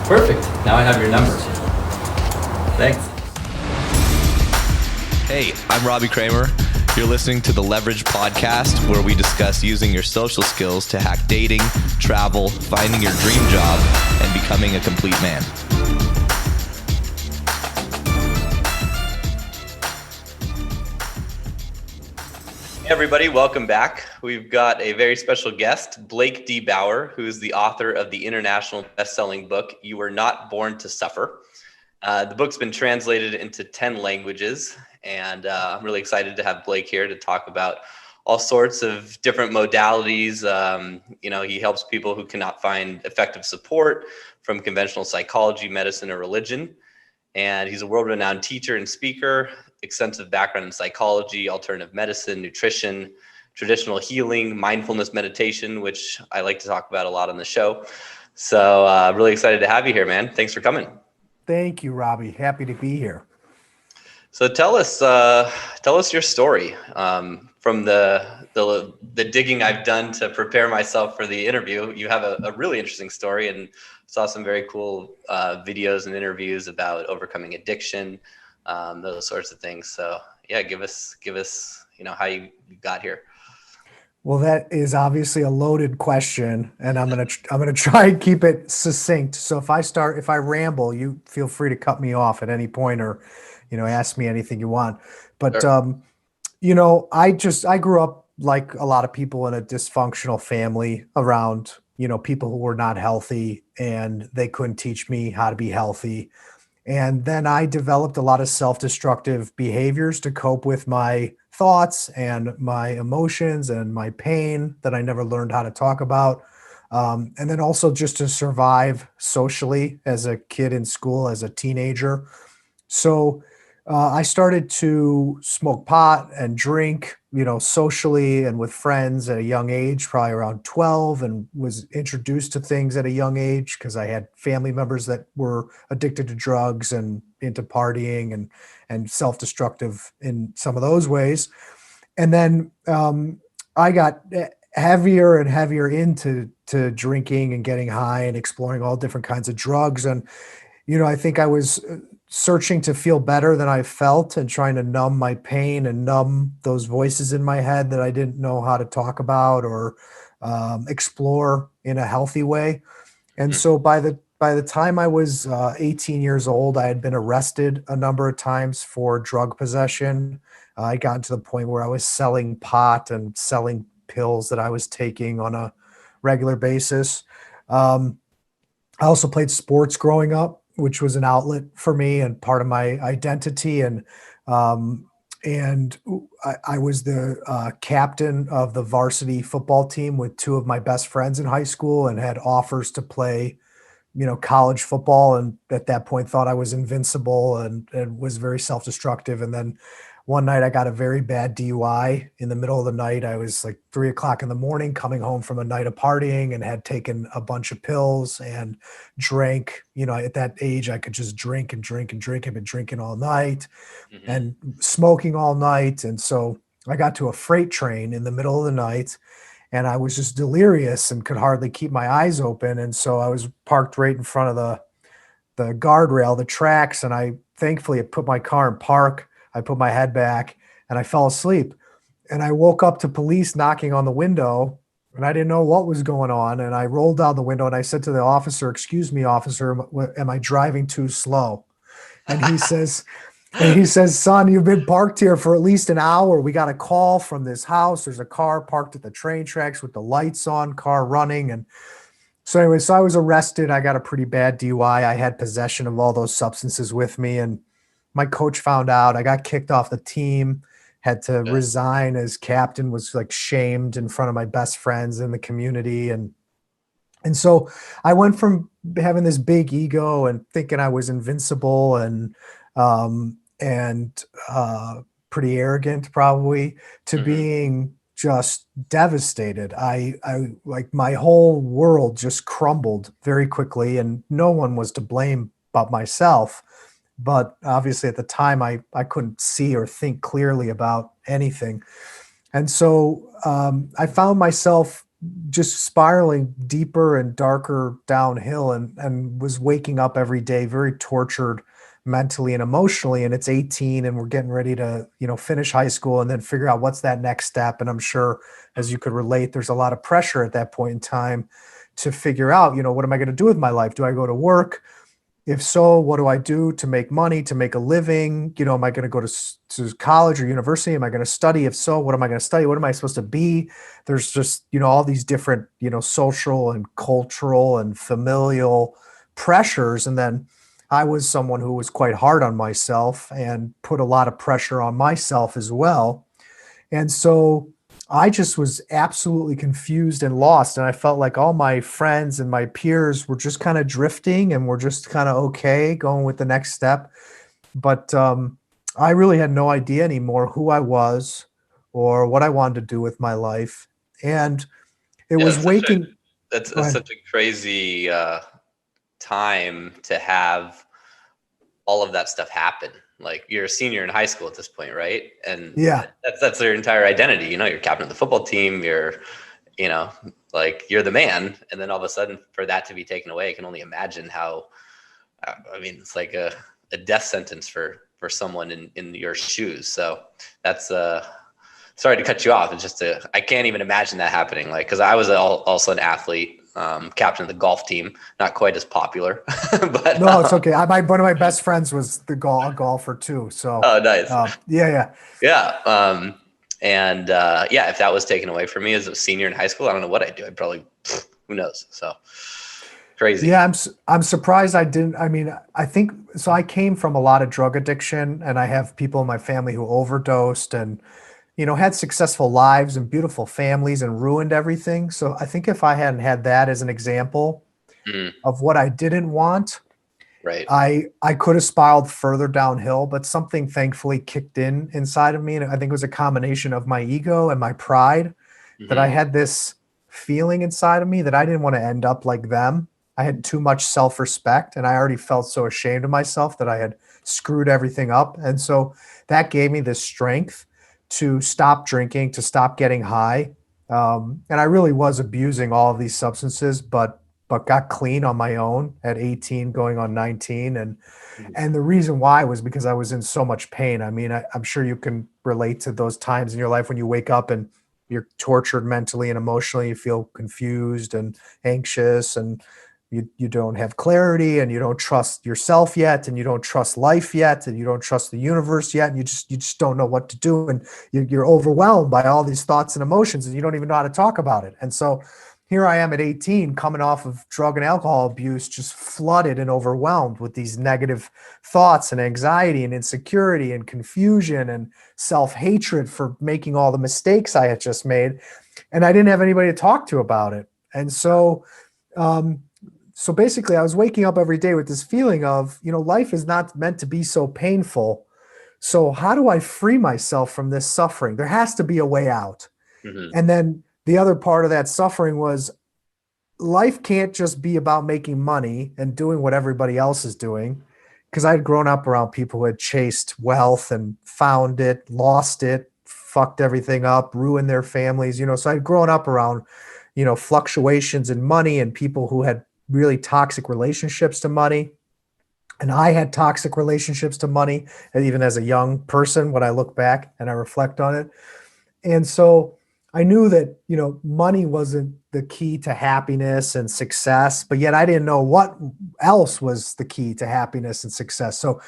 Perfect. Now I have your number. Thanks. Hey, I'm Robbie Kramer. You're listening to the Leverage Podcast, where we discuss using your social skills to hack dating, travel, finding your dream job, and becoming a complete man. Hey everybody, welcome back. We've got a very special guest, Blake D. Bauer, who is the author of the international best-selling book, You Were Not Born to Suffer. The book's been translated into 10 languages, and I'm really excited to have Blake here to talk about all sorts of different modalities. He helps people who cannot find effective support from conventional psychology, medicine, or religion. And he's a world-renowned teacher and speaker, extensive background in psychology, alternative medicine, nutrition, traditional healing, mindfulness meditation, which I like to talk about a lot on the show. So really excited to have you here, man. Thanks for coming. Thank you, Robbie. Happy to be here. So tell us your story from the digging I've done to prepare myself for the interview. You have a really interesting story, and saw some very cool videos and interviews about overcoming addiction, those sorts of things. So yeah, give us how you got here. Well, that is obviously a loaded question, and I'm gonna try and keep it succinct. So if I ramble, you feel free to cut me off at any point, or ask me anything you want. But Sure. I grew up like a lot of people in a dysfunctional family around people who were not healthy, and they couldn't teach me how to be healthy. And then I developed a lot of self-destructive behaviors to cope with my thoughts and my emotions and my pain that I never learned how to talk about. And then also just to survive socially as a kid in school, as a teenager. So I started to smoke pot and drink, socially and with friends at a young age, probably around 12, and was introduced to things at a young age because I had family members that were addicted to drugs and into partying and self-destructive in some of those ways. And then I got heavier and heavier into drinking and getting high and exploring all different kinds of drugs. And I think I was searching to feel better than I felt and trying to numb my pain and numb those voices in my head that I didn't know how to talk about or explore in a healthy way. And so by the time I was 18 years old, I had been arrested a number of times for drug possession. I got to the point where I was selling pot and selling pills that I was taking on a regular basis. I also played sports growing up, which was an outlet for me and part of my identity. And I was the captain of the varsity football team with two of my best friends in high school, and had offers to play, college football. And at that point thought I was invincible and was very self-destructive. And then one night I got a very bad DUI in the middle of the night. I was like 3 o'clock in the morning coming home from a night of partying and had taken a bunch of pills and drank. At that age, I could just drink and drink and drink. I've been drinking all night and smoking all night. And so I got to a freight train in the middle of the night, and I was just delirious and could hardly keep my eyes open. And so I was parked right in front of the guardrail, the tracks, and I thankfully had put my car in park. I put my head back and I fell asleep, and I woke up to police knocking on the window, and I didn't know what was going on. And I rolled down the window and I said to the officer, "Excuse me, officer, am I driving too slow?" And he says, "Son, you've been parked here for at least an hour. We got a call from this house. There's a car parked at the train tracks with the lights on, car running." And so anyway, so I was arrested. I got a pretty bad DUI. I had possession of all those substances with me, and my coach found out. I got kicked off the team, had to resign as captain, was like shamed in front of my best friends in the community. And so I went from having this big ego and thinking I was invincible and pretty arrogant probably, to being just devastated. I like, my whole world just crumbled very quickly, and no one was to blame but myself. But obviously at the time I couldn't see or think clearly about anything. And so I found myself just spiraling deeper and darker downhill, and was waking up every day very tortured mentally and emotionally. And it's 18 and we're getting ready to, finish high school and then figure out what's that next step. And I'm sure, as you could relate, there's a lot of pressure at that point in time to figure out, what am I going to do with my life? Do I go to work? If so, what do I do to make money, to make a living? Am I going to go to college or university? Am I going to study? If so, what am I going to study? What am I supposed to be? There's just, all these different, social and cultural and familial pressures. And then I was someone who was quite hard on myself and put a lot of pressure on myself as well. And so I just was absolutely confused and lost. And I felt like all my friends and my peers were just kind of drifting and were just kind of okay, going with the next step. But I really had no idea anymore who I was or what I wanted to do with my life. And it was waking. That's such a crazy time to have all of that stuff happen. Like, you're a senior in high school at this point, right? And yeah, that's their entire identity. You're captain of the football team. You're the man. And then all of a sudden, for that to be taken away, I can only imagine how. It's like a death sentence for someone in your shoes. So that's sorry to cut you off. It's just I can't even imagine that happening. Like, because I was also an athlete. Captain of the golf team, not quite as popular, but no, it's okay. One of my best friends was a golfer too. So, oh, nice. Yeah. And if that was taken away from me as a senior in high school, I don't know what I'd do. I'd probably, who knows? So crazy. Yeah, I'm surprised I didn't. I think so. I came from a lot of drug addiction, and I have people in my family who overdosed and had successful lives and beautiful families and ruined everything. So I think if I hadn't had that as an example of what I didn't want, right, I could have spiraled further downhill, but something thankfully kicked in inside of me. And I think it was a combination of my ego and my pride that I had this feeling inside of me that I didn't want to end up like them. I had too much self-respect, and I already felt so ashamed of myself that I had screwed everything up. And so that gave me this strength to stop drinking, to stop getting high. And I really was abusing all of these substances, but got clean on my own at 18, going on 19. And the reason why was because I was in so much pain. I'm sure you can relate to those times in your life when you wake up and you're tortured mentally and emotionally, you feel confused and anxious, and you don't have clarity, and you don't trust yourself yet, and you don't trust life yet, and you don't trust the universe yet, and you just don't know what to do, and you're overwhelmed by all these thoughts and emotions, and you don't even know how to talk about it. And so here I am at 18, coming off of drug and alcohol abuse, just flooded and overwhelmed with these negative thoughts and anxiety and insecurity and confusion and self-hatred for making all the mistakes I had just made. And I didn't have anybody to talk to about it. And so basically I was waking up every day with this feeling of, life is not meant to be so painful. So how do I free myself from this suffering? There has to be a way out. And then the other part of that suffering was, life can't just be about making money and doing what everybody else is doing. Because I had grown up around people who had chased wealth and found it, lost it, fucked everything up, ruined their families, so I'd grown up around, fluctuations in money and people who had really toxic relationships to money. And I had toxic relationships to money, even as a young person, when I look back and I reflect on it. And so I knew that, money wasn't the key to happiness and success, but yet I didn't know what else was the key to happiness and success. So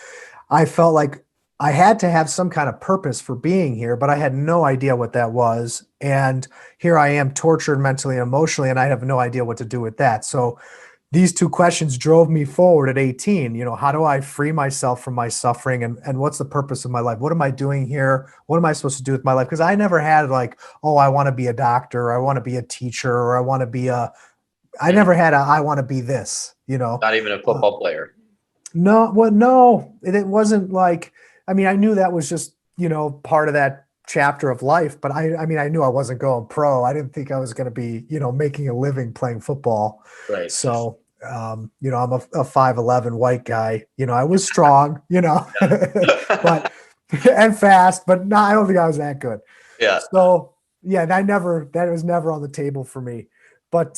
I felt like I had to have some kind of purpose for being here, but I had no idea what that was. And here I am, tortured mentally and emotionally, and I have no idea what to do with that. So these two questions drove me forward at 18. How do I free myself from my suffering, and what's the purpose of my life? What am I doing here? What am I supposed to do with my life? Because I never had like, oh, I want to be a doctor, or I want to be a teacher, or I want to be I never had I want to be this, Not even a football player. No, well, no, it wasn't like, I knew that was just, part of that chapter of life, but I knew I wasn't going pro. I didn't think I was going to be, making a living playing football. Right. So, I'm a 5'11" white guy, I was strong, but, and fast, but no, I don't think I was that good. Yeah. So yeah, that was never on the table for me. But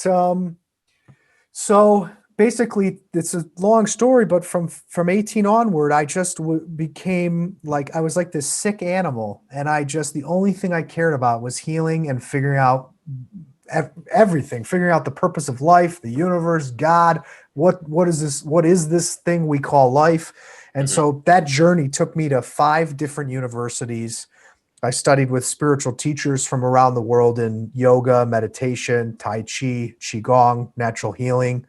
so basically, it's a long story, but from 18 onward, I just became like I was like this sick animal, and the only thing I cared about was healing and figuring out everything, figuring out the purpose of life, the universe, God. What is this? What is this thing we call life? And Hmm. so that journey took me to 5 different universities. I studied with spiritual teachers from around the world in yoga, meditation, Tai Chi, Qigong, natural healing.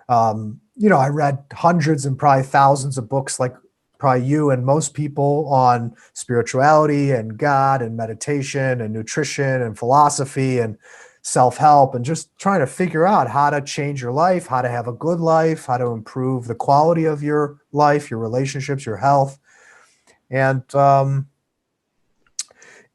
I read hundreds and probably thousands of books like probably you and most people on spirituality and God and meditation and nutrition and philosophy and self-help and just trying to figure out how to change your life, how to have a good life, how to improve the quality of your life, your relationships, your health.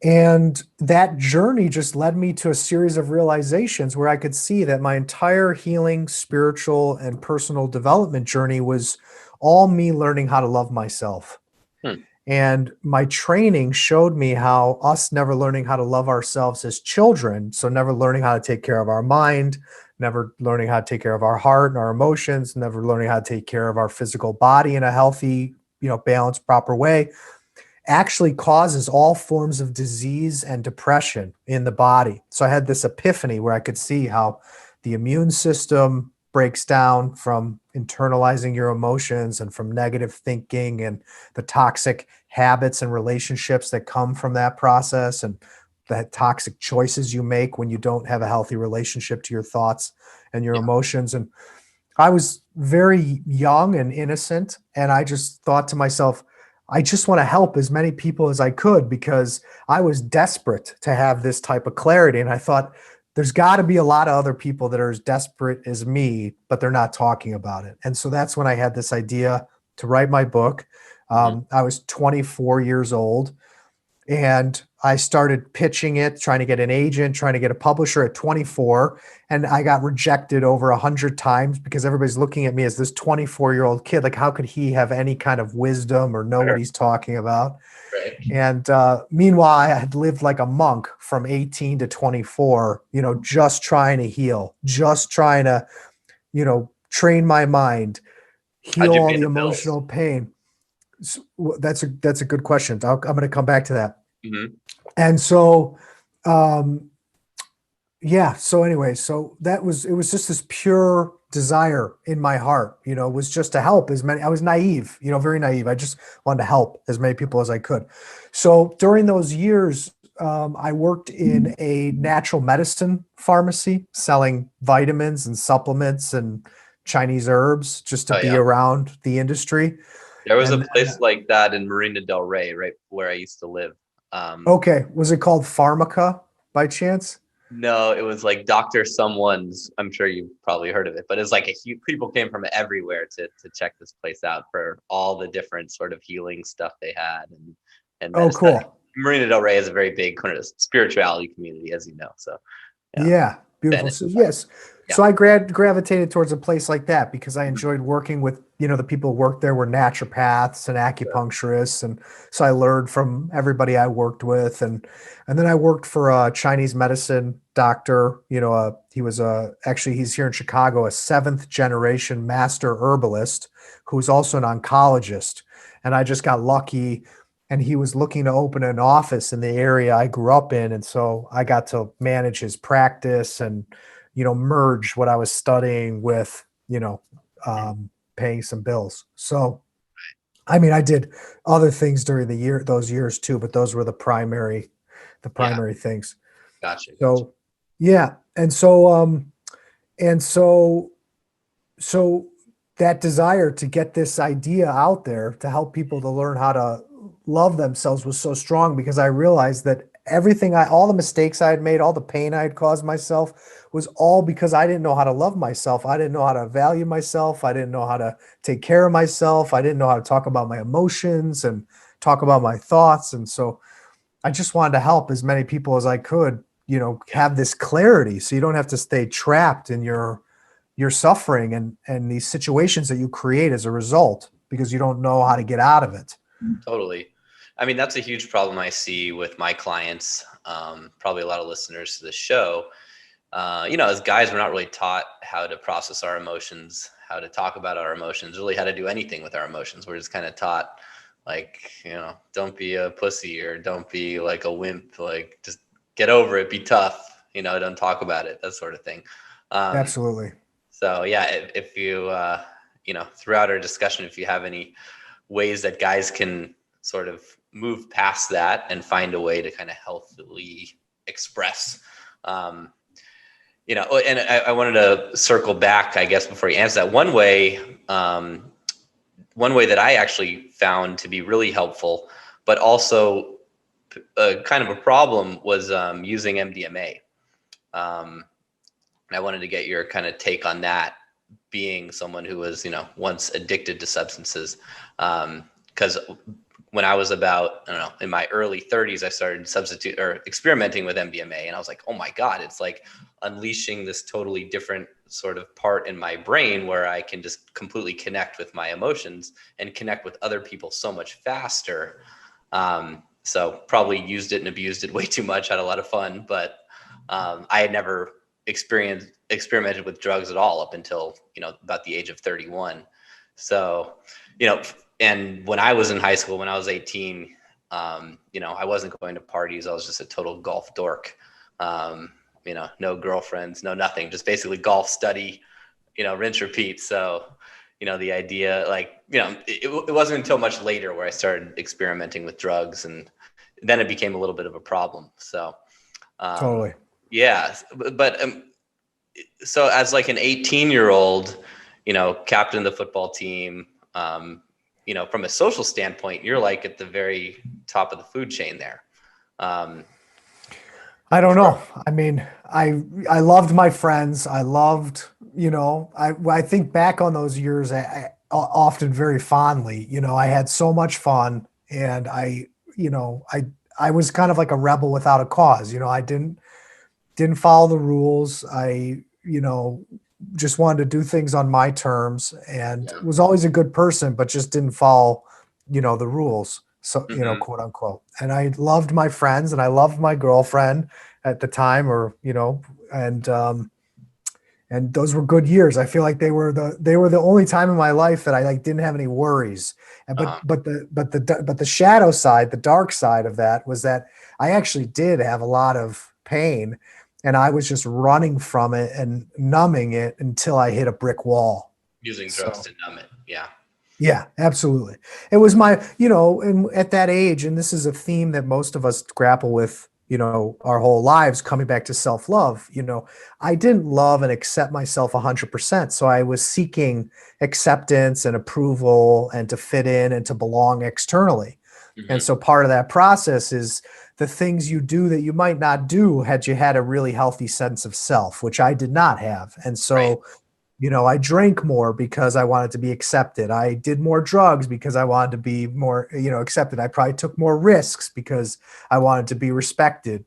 And that journey just led me to a series of realizations where I could see that my entire healing, spiritual, and personal development journey was all me learning how to love myself. Hmm. And my training showed me how us never learning how to love ourselves as children, so never learning how to take care of our mind, never learning how to take care of our heart and our emotions, never learning how to take care of our physical body in a healthy, balanced, proper way, actually causes all forms of disease and depression in the body. So I had this epiphany where I could see how the immune system breaks down from internalizing your emotions and from negative thinking and the toxic habits and relationships that come from that process and the toxic choices you make when you don't have a healthy relationship to your thoughts and your Yeah. emotions. And I was very young and innocent, and I just thought to myself, I just want to help as many people as I could because I was desperate to have this type of clarity. And I thought, there's got to be a lot of other people that are as desperate as me, but they're not talking about it. And so that's when I had this idea to write my book. Hmm. I was 24 years old. And I started pitching it, trying to get an agent, trying to get a publisher at 24. And I got rejected over 100 times because everybody's looking at me as this 24-year-old kid. Like, how could he have any kind of wisdom or know what Sure. he's talking about? Right. And meanwhile, I had lived like a monk from 18 to 24, just trying to heal, just trying to, train my mind, How'd heal you all pay the the bills? emotional pain. So, that's a good question. I'm going to come back to that. Hmm. And so, um, yeah. So anyway, it was just this pure desire in my heart, was just to help as many. I was naive, very naive. I just wanted to help as many people as I could. So during those years, I worked in a natural medicine pharmacy selling vitamins and supplements and Chinese herbs just to Oh be yeah. around the industry. There was a And then, place like that in Marina Del Rey, right where I used to live. okay, was it called Pharmaca by chance? No, it was like Doctor Someone's. I'm sure you've probably heard of it, but it's like a huge. People came from everywhere to check this place out for all the different sort of healing stuff they had and Oh, medicine. cool. Marina Del Rey is a very big kind of spirituality community, as you know. So yeah, Yeah, beautiful. Bennett. So yes, Yeah, so I gravitated towards a place like that because I enjoyed working with, the people who worked there were naturopaths and sure. acupuncturists, and so I learned from everybody I worked with, and then I worked for a Chinese medicine doctor. He was actually he's here in Chicago, a seventh generation master herbalist who's also an oncologist, and I just got lucky and he was looking to open an office in the area I grew up in. And so I got to manage his practice and, merge what I was studying with, paying some bills. So, I mean, I did other things during those years too, but those were the Yeah, primary things. gotcha. So, yeah. And so that desire to get this idea out there to help people to learn how to love themselves was so strong because I realized that all the mistakes I had made, all the pain I had caused myself was all because I didn't know how to love myself. I didn't know how to value myself. I didn't know how to take care of myself. I didn't know how to talk about my emotions and talk about my thoughts. And so I just wanted to help as many people as I could, Yeah, have this clarity so you don't have to stay trapped in your suffering and these situations that you create as a result because you don't know how to get out of it. totally. I mean, that's a huge problem I see with my clients. Probably a lot of listeners to the show. As guys, we're not really taught how to process our emotions, how to talk about our emotions, really how to do anything with our emotions. We're just kind of taught, like, don't be a pussy, or don't be like a wimp, like just get over it, be tough, don't talk about it, that sort of thing. Absolutely. So yeah, if you, throughout our discussion, if you have any ways that guys can sort of move past that and find a way to kind of healthily express, and I wanted to circle back, I guess, before you answer that. One way that I actually found to be really helpful, but also kind of a problem, was using MDMA. And I wanted to get your kind of take on that, being someone who was, once addicted to substances. Because when I was about, I don't know, in my early 30s, I started experimenting with MDMA, and I was like, oh my God, it's like unleashing this totally different sort of part in my brain where I can just completely connect with my emotions and connect with other people so much faster. So probably used it and abused it way too much, had a lot of fun, but I had never experimented with drugs at all up until, about the age of 31. So, and when I was in high school, when I was 18, I wasn't going to parties. I was just a total golf dork. No girlfriends, no nothing, just basically golf, study, rinse, repeat. So, the idea, like, it wasn't until much later where I started experimenting with drugs, and then it became a little bit of a problem. So, Totally. yeah, but so as like an 18-year-old, captain of the football team, from a social standpoint, you're like at the very top of the food chain there. I don't know. I mean, I loved my friends. I loved, I think back on those years often very fondly. I had so much fun, and I was kind of like a rebel without a cause. I didn't follow the rules. I, just wanted to do things on my terms, and was always a good person, but just didn't follow, the rules. So, quote unquote. And I loved my friends, and I loved my girlfriend at the time, and those were good years. I feel like they were the only time in my life that I like didn't have any worries. And but the shadow side, the dark side of that, was that I actually did have a lot of pain, and I was just running from it and numbing it until I hit a brick wall. Using drugs to numb it. Yeah. Yeah, absolutely. It was my, and at that age, and this is a theme that most of us grapple with, our whole lives, coming back to self-love, I didn't love and accept myself 100%. So I was seeking acceptance and approval, and to fit in and to belong externally. Mm-hmm. And so part of that process is the things you do that you might not do had you had a really healthy sense of self, which I did not have. And so, right. I drank more because I wanted to be accepted. I did more drugs because I wanted to be more, accepted. I probably took more risks because I wanted to be respected,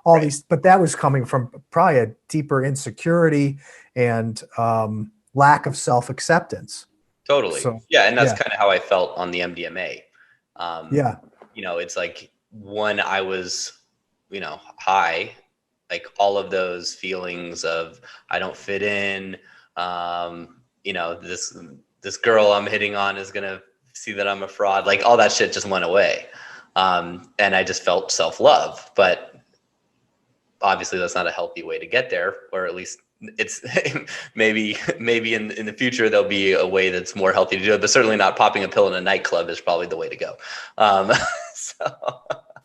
all these, but that was coming from probably a deeper insecurity and lack of self-acceptance. Totally. So, yeah. And that's kind of how I felt on the MDMA. It's like when I was, high, like all of those feelings of I don't fit in, this girl I'm hitting on is going to see that I'm a fraud. Like all that shit just went away. And I just felt self-love, but obviously that's not a healthy way to get there, or at least it's maybe in the future, there'll be a way that's more healthy to do it, but certainly not popping a pill in a nightclub is probably the way to go.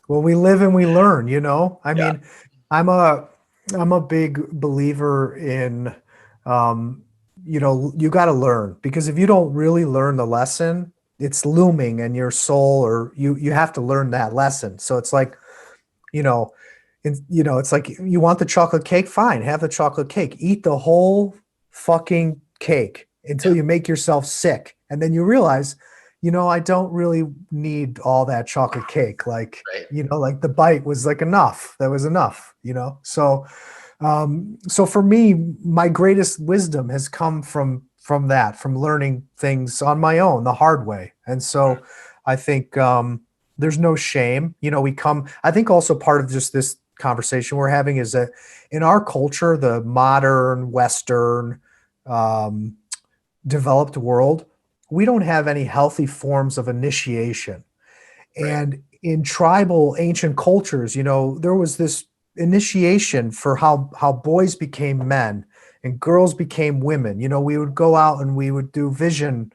Well, we live and we learn, I mean, I'm a big believer in, you got to learn, because if you don't really learn the lesson, it's looming in your soul, or you have to learn that lesson. So it's like, it's like, you want the chocolate cake, fine, have the chocolate cake, eat the whole fucking cake until you make yourself sick. And then you realize, I don't really need all that chocolate cake. Like, like the bite was like enough. That was enough, So, so for me, my greatest wisdom has come from that, from learning things on my own, the hard way. And so I think, There's no shame. I think also part of just this conversation we're having is that in our culture, the modern Western um, developed world, we don't have any healthy forms of initiation. Right. And in tribal ancient cultures, there was this initiation for how boys became men and girls became women. We would go out and we would do vision,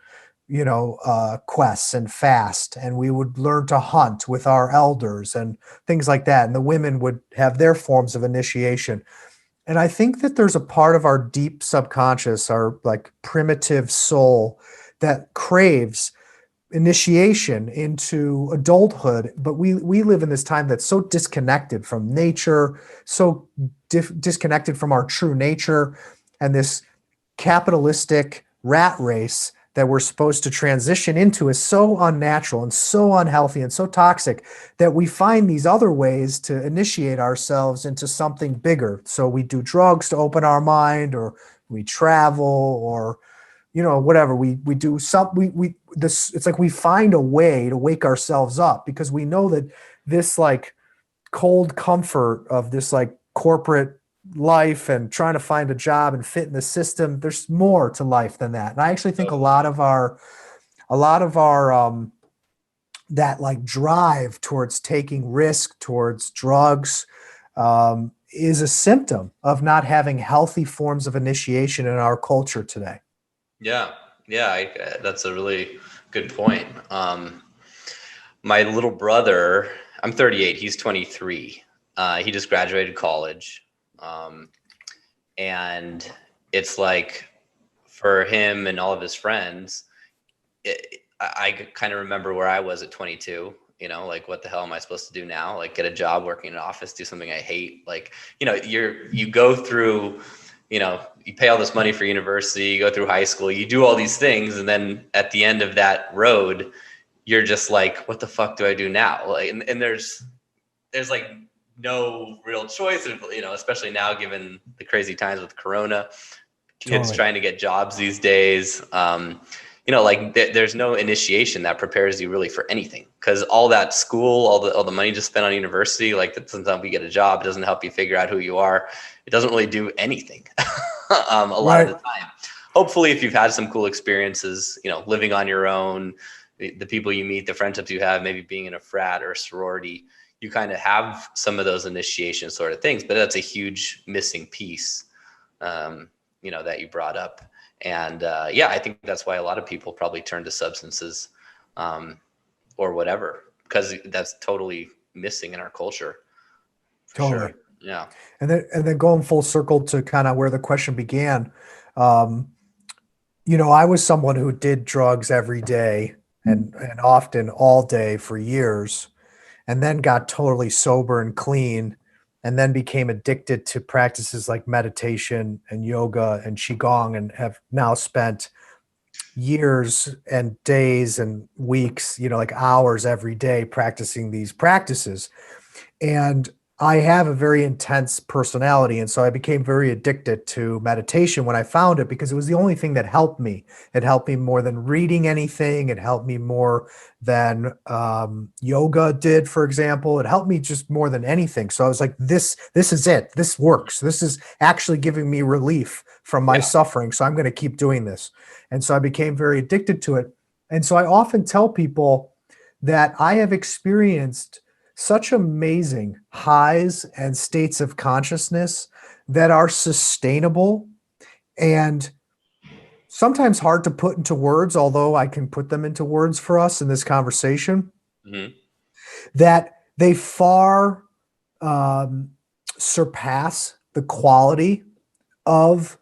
quests and fast, and we would learn to hunt with our elders and things like that. And the women would have their forms of initiation. And I think that there's a part of our deep subconscious, our like primitive soul, that craves initiation into adulthood, but we live in this time that's so disconnected from nature, so disconnected from our true nature, and this capitalistic rat race that we're supposed to transition into is so unnatural and so unhealthy and so toxic that we find these other ways to initiate ourselves into something bigger. So we do drugs to open our mind, or we travel, or whatever we do some we this it's like we find a way to wake ourselves up, because we know that this like cold comfort of this like corporate life and trying to find a job and fit in the system, there's more to life than that. And I actually think a lot of our that like drive towards taking risk towards drugs is a symptom of not having healthy forms of initiation in our culture today. Yeah, yeah, that's a really good point. My little brother, I'm 38, he's 23. He just graduated college. And it's like for him and all of his friends, I kind of remember where I was at 22, like what the hell am I supposed to do now? Like get a job working in an office, do something I hate. Like, you go through, you pay all this money for university, you go through high school, you do all these things. And then at the end of that road, you're just like, what the fuck do I do now? Like, and there's like no real choice, especially now, given the crazy times with Corona, kids trying to get jobs these days. There's no initiation that prepares you really for anything, because all that school, all the money just spent on university, like that doesn't help you get a job. It doesn't help you figure out who you are. It doesn't really do anything a lot of the time. Hopefully, if you've had some cool experiences, living on your own, the people you meet, the friendships you have, maybe being in a frat or a sorority, you kind of have some of those initiation sort of things. But that's a huge missing piece, that you brought up. And I think that's why a lot of people probably turn to substances or whatever, because that's totally missing in our culture. Totally. Sure. Yeah. And then going full circle to kind of where the question began, I was someone who did drugs every day and often all day for years, and then got totally sober and clean, and then became addicted to practices like meditation and yoga and qigong, and have now spent years and days and weeks, like hours every day practicing these practices. And I have a very intense personality. And so I became very addicted to meditation when I found it, because it was the only thing that helped me. It helped me more than reading anything. It helped me more than yoga did, for example. It helped me just more than anything. So I was like, this is it. This works. This is actually giving me relief from my suffering. So I'm going to keep doing this. And so I became very addicted to it. And so I often tell people that I have experienced such amazing highs and states of consciousness that are sustainable and sometimes hard to put into words, although I can put them into words for us in this conversation, that they far surpass the quality of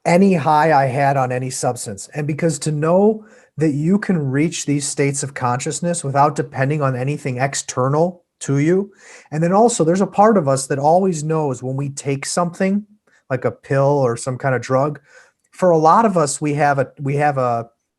any high I had on any substance. And because to know that you can reach these states of consciousness without depending on anything external to you. And then also there's a part of us that always knows when we take something like a pill or some kind of drug. For a lot of us, we're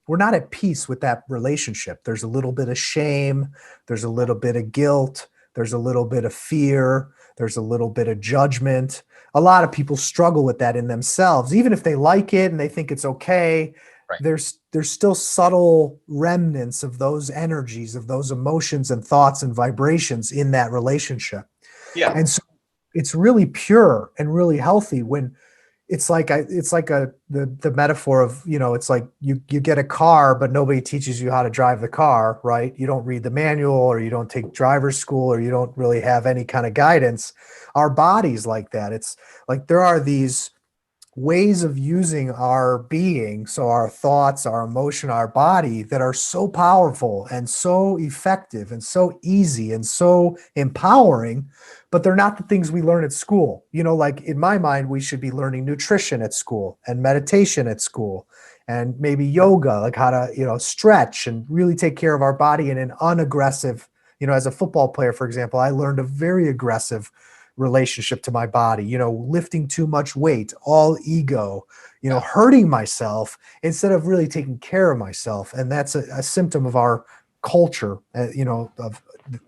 not at peace with that relationship. There's a little bit of shame. There's a little bit of guilt. There's a little bit of fear. There's a little bit of judgment. A lot of people struggle with that in themselves. Even if they like it and they think it's okay, Right. there's still subtle remnants of those energies, of those emotions and thoughts and vibrations in that relationship. Yeah. And so it's really pure and really healthy when the metaphor of, it's like you get a car, but nobody teaches you how to drive the car, right? You don't read the manual, or you don't take driver's school, or you don't really have any kind of guidance. Our bodies like that. It's like there are these ways of using our being, so our thoughts, our emotion, our body, that are so powerful and so effective and so easy and so empowering, but they're not the things we learn at school. Like in my mind, we should be learning nutrition at school and meditation at school, and maybe yoga, like how to stretch and really take care of our body in an unaggressive. As a football player, for example, I learned a very aggressive relationship to my body, lifting too much weight, all ego, hurting myself instead of really taking care of myself. And that's a symptom of our culture, of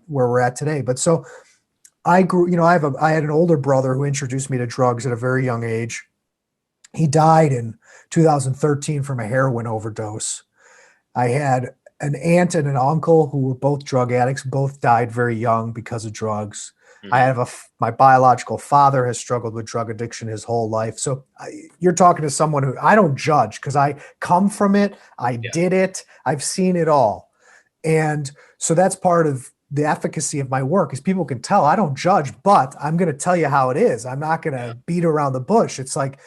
where we're at today. But so I grew, I had an older brother who introduced me to drugs at a very young age. He died in 2013 from a heroin overdose. I had an aunt and an uncle who were both drug addicts, both died very young because of drugs. I have my biological father has struggled with drug addiction his whole life. So you're talking to someone who I don't judge, because I come from it. I did it. I've seen it all. And so that's part of the efficacy of my work, is people can tell I don't judge, but I'm going to tell you how it is. I'm not going to beat around the bush. It's like,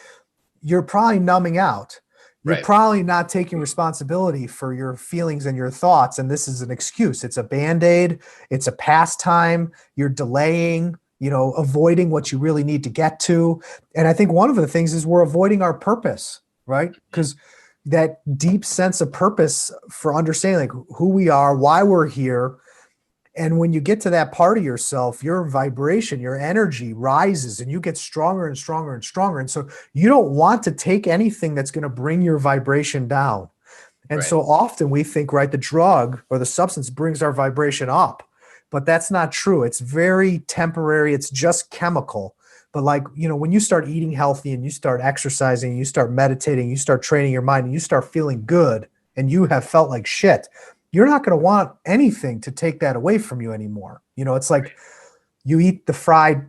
you're probably numbing out. You're probably not taking responsibility for your feelings and your thoughts. And this is an excuse. It's a Band-Aid. It's a pastime. You're delaying, avoiding what you really need to get to. And I think one of the things is we're avoiding our purpose, right? Because that deep sense of purpose for understanding like who we are, why we're here. And when you get to that part of yourself, your vibration, your energy rises, and you get stronger and stronger and stronger. And so you don't want to take anything that's going to bring your vibration down. And so often we think, the drug or the substance brings our vibration up, but that's not true. It's very temporary. It's just chemical. But when you start eating healthy and you start exercising, you start meditating, you start training your mind, and you start feeling good, and you have felt like shit, you're not going to want anything to take that away from you anymore. It's like you eat the fried,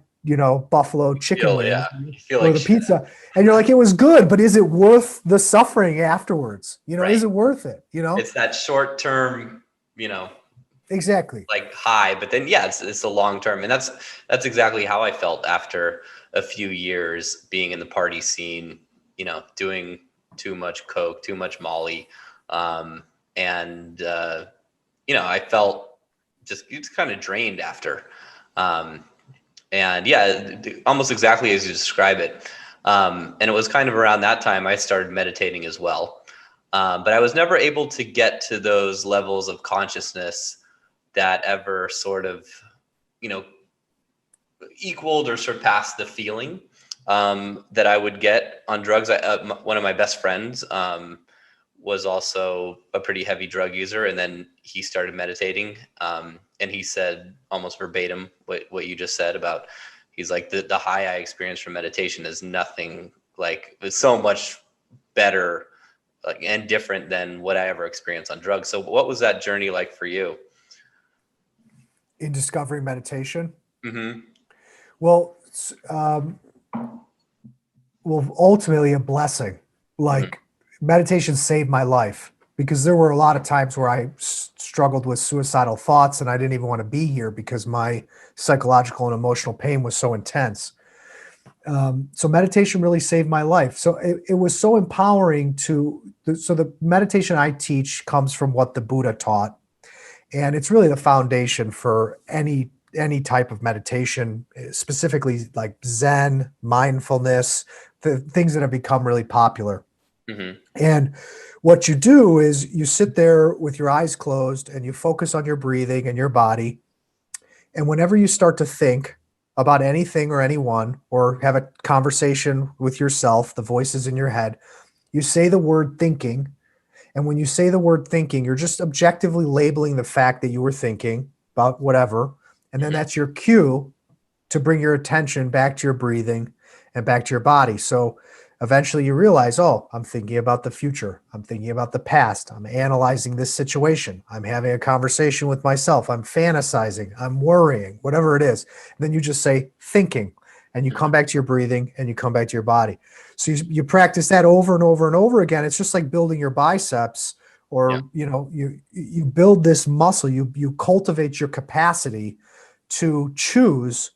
buffalo chicken wings or the pizza, and you're like, it was good, but is it worth the suffering afterwards? Is it worth it? It's that short term, exactly, like high, but then it's the long term. And that's exactly how I felt after a few years being in the party scene, doing too much coke, too much Molly. And I felt just kind of drained after. Almost exactly as you describe it. And it was kind of around that time I started meditating as well. But I was never able to get to those levels of consciousness that ever sort of, equaled or surpassed the feeling that I would get on drugs. One of my best friends was also a pretty heavy drug user, and then he started meditating, and he said almost verbatim what you just said about, he's like, the high I experienced from meditation is nothing, like it's so much better and different than what I ever experienced on drugs. So what was that journey like for you in discovering meditation? Well, ultimately a blessing. Meditation saved my life, because there were a lot of times where I struggled with suicidal thoughts, and I didn't even want to be here because my psychological and emotional pain was so intense. So meditation really saved my life. So it was so empowering so the meditation I teach comes from what the Buddha taught. And it's really the foundation for any type of meditation, specifically like Zen, mindfulness, the things that have become really popular. And what you do is you sit there with your eyes closed and you focus on your breathing and your body. And whenever you start to think about anything or anyone, or have a conversation with yourself, the voices in your head, you say the word thinking. And when you say the word thinking, you're just objectively labeling the fact that you were thinking about whatever. And then that's your cue to bring your attention back to your breathing and back to your body. So eventually you realize, oh, I'm thinking about the future. I'm thinking about the past. I'm analyzing this situation. I'm having a conversation with myself. I'm fantasizing. I'm worrying, whatever it is. Then you just say thinking, and you come back to your breathing, and you come back to your body. So you practice that over and over and over again. It's just like building your biceps, Yeah. or, you build this muscle, you cultivate your capacity to choose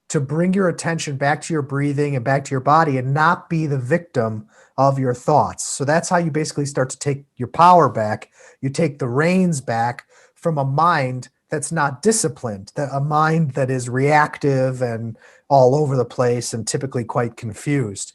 to bring your attention back to your breathing and back to your body and not be the victim of your thoughts. So that's how you basically start to take your power back. You take the reins back from a mind that's not disciplined, that a mind that is reactive and all over the place and typically quite confused.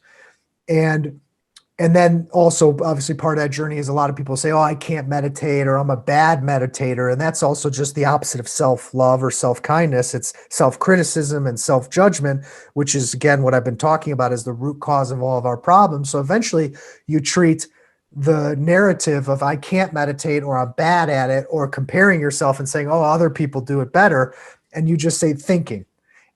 And then also, obviously, part of that journey is a lot of people say, oh, I can't meditate, or I'm a bad meditator. And that's also just the opposite of self-love or self-kindness. It's self-criticism and self-judgment, which is, again, what I've been talking about as the root cause of all of our problems. So eventually you treat the narrative of I can't meditate, or I'm bad at it, or comparing yourself and saying, oh, other people do it better. And you just say thinking.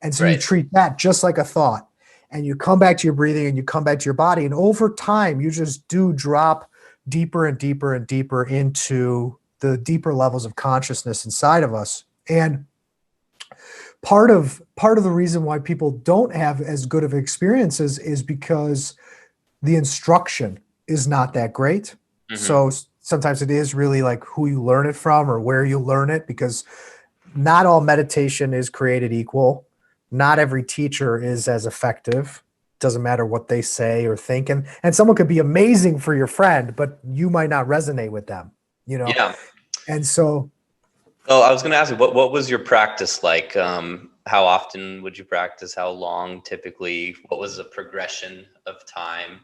And so you Right. treat that just like a thought. And you come back to your breathing, and you come back to your body. And over time, you just do drop deeper and deeper and deeper into the deeper levels of consciousness inside of us. And part of the reason why people don't have as good of experiences is because the instruction is not that great. So sometimes it is really like who you learn it from or where you learn it, because not all meditation is created equal. Not every teacher is as effective. Doesn't matter what they say or think. And someone could be amazing for your friend, but you might not resonate with them, Yeah. And so, Oh, I was going to ask you, what was your practice like? How often would you practice? How long typically? What was the progression of time?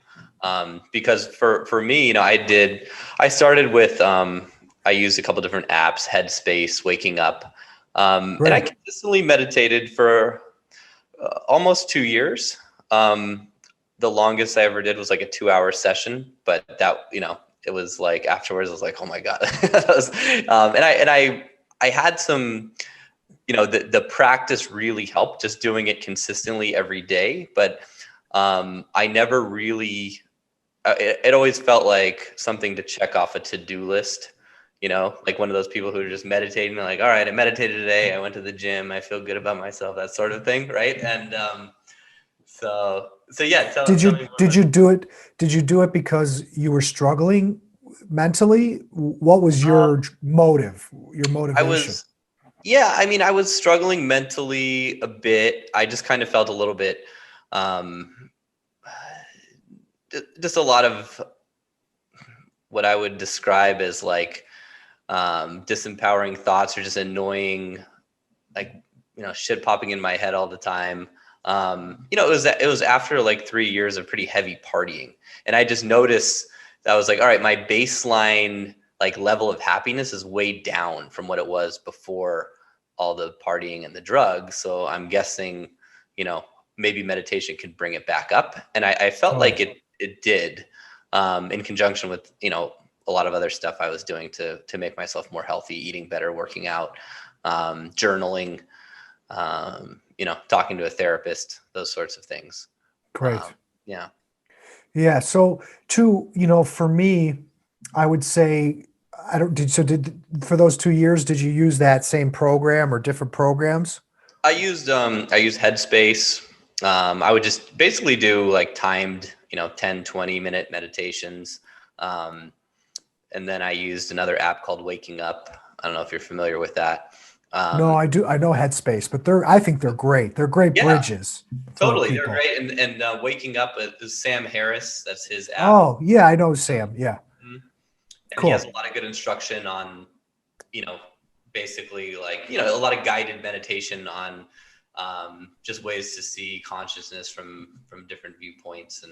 Because for me, I started with, I used a couple different apps, Headspace, Waking Up. And I right. consistently meditated for almost 2 years. The longest I ever did was like a 2-hour session, but that, it was like afterwards, I was like, oh my God. That was, I had some, the practice really helped, just doing it consistently every day. But I never really, it always felt like something to check off a to-do list, like one of those people who are just meditating, like, all right, I meditated today, I went to the gym, I feel good about myself, that sort of thing. Right. And so yeah, tell me more Did about you do it? Did you do it because you were struggling mentally? What was your motive, your I motivation? was, yeah, I was struggling mentally a bit. I just kind of felt a little bit, um, just a lot of what I would describe as like disempowering thoughts, or just annoying, like, shit popping in my head all the time. It was after like 3 years of pretty heavy partying, and I just noticed that I was like, all right, my baseline like level of happiness is way down from what it was before all the partying and the drugs. So I'm guessing, maybe meditation can bring it back up, and I felt like Right. it did, in conjunction with a lot of other stuff I was doing to make myself more healthy, eating better, working out, journaling, talking to a therapist, those sorts of things. Great. Yeah. Yeah. So for me, I would say I don't did so did for those 2 years, did you use that same program or different programs? I used Headspace. I would just basically do like timed, 10, 20-minute meditations. Um, and then I used another app called Waking Up. I don't know if you're familiar with that. No, Um, I do. I know Headspace, but I think they're great. They're great yeah, bridges for totally. They're people. great. And Waking Up is Sam Harris. That's his app. Oh, yeah, I know Sam. Yeah. Mhm. And he has a Cool. lot of good instruction on, you know, basically like, a lot of guided meditation on, just ways to see consciousness from different viewpoints,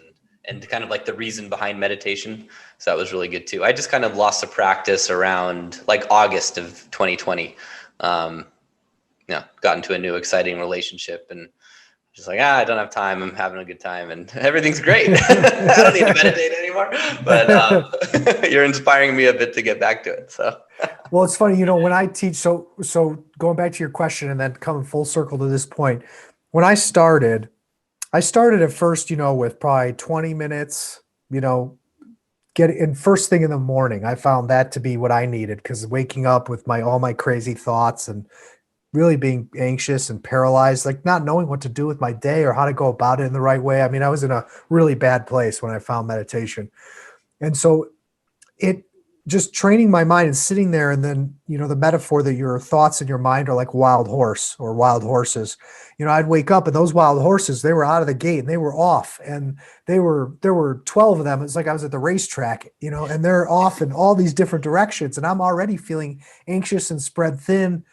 and kind of like the reason behind meditation. So that was really good too. I just kind of lost the practice around like August of 2020. Um, got into a new exciting relationship, and just like, I don't have time. I'm having a good time and everything's great. I don't need to meditate anymore, but you're inspiring me a bit to get back to it. So Well, it's funny, when I teach, so going back to your question and then coming full circle to this point, when I started, I started at first, with probably 20 minutes, get in first thing in the morning. I found that to be what I needed because waking up with all my crazy thoughts and really being anxious and paralyzed, like not knowing what to do with my day or how to go about it in the right way. I mean, I was in a really bad place when I found meditation. And so it just training my mind and sitting there, and then the metaphor that your thoughts in your mind are like wild horse or wild horses. I'd wake up and those wild horses, they were out of the gate and they were off, and there were 12 of them. It's like I was at the racetrack, and they're off in all these different directions, and I'm already feeling anxious and spread thin,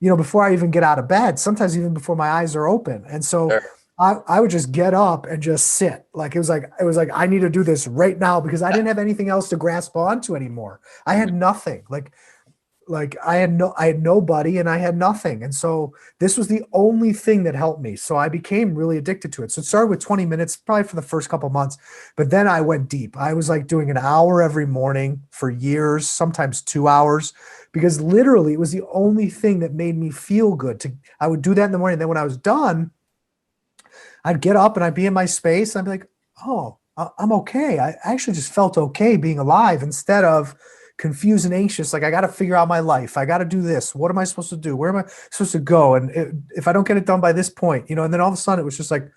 before I even get out of bed, sometimes even before my eyes are open. And so Sure. I would just get up and just sit. Like it was like I need to do this right now because I didn't have anything else to grasp onto anymore. I had nothing. Like I had nobody and I had nothing. And so this was the only thing that helped me. So I became really addicted to it. So it started with 20 minutes, probably for the first couple of months, but then I went deep. I was like doing an hour every morning for years, sometimes 2 hours, because literally it was the only thing that made me feel good. I would do that in the morning. Then when I was done, I'd get up and I'd be in my space. I'd be like, oh, I'm okay. I actually just felt okay being alive instead of confused and anxious. Like I got to figure out my life. I got to do this. What am I supposed to do? Where am I supposed to go? And if I don't get it done by this point, and then all of a sudden it was just like,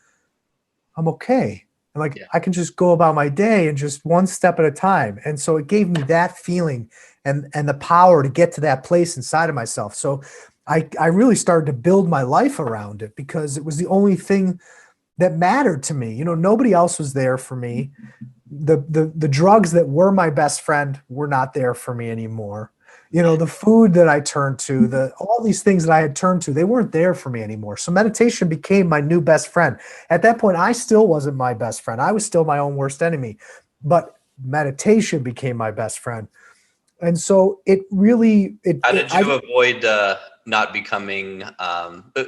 I'm okay. And like, I can just go about my day and just one step at a time. And so it gave me that feeling and the power to get to that place inside of myself. So I really started to build my life around it because it was the only thing that mattered to me. Nobody else was there for me. The drugs that were my best friend were not there for me anymore. The food that I turned to, all these things that I had turned to, they weren't there for me anymore. So meditation became my new best friend. At that point, I still wasn't my best friend. I was still my own worst enemy, but meditation became my best friend. And so it really, How did you avoid not becoming,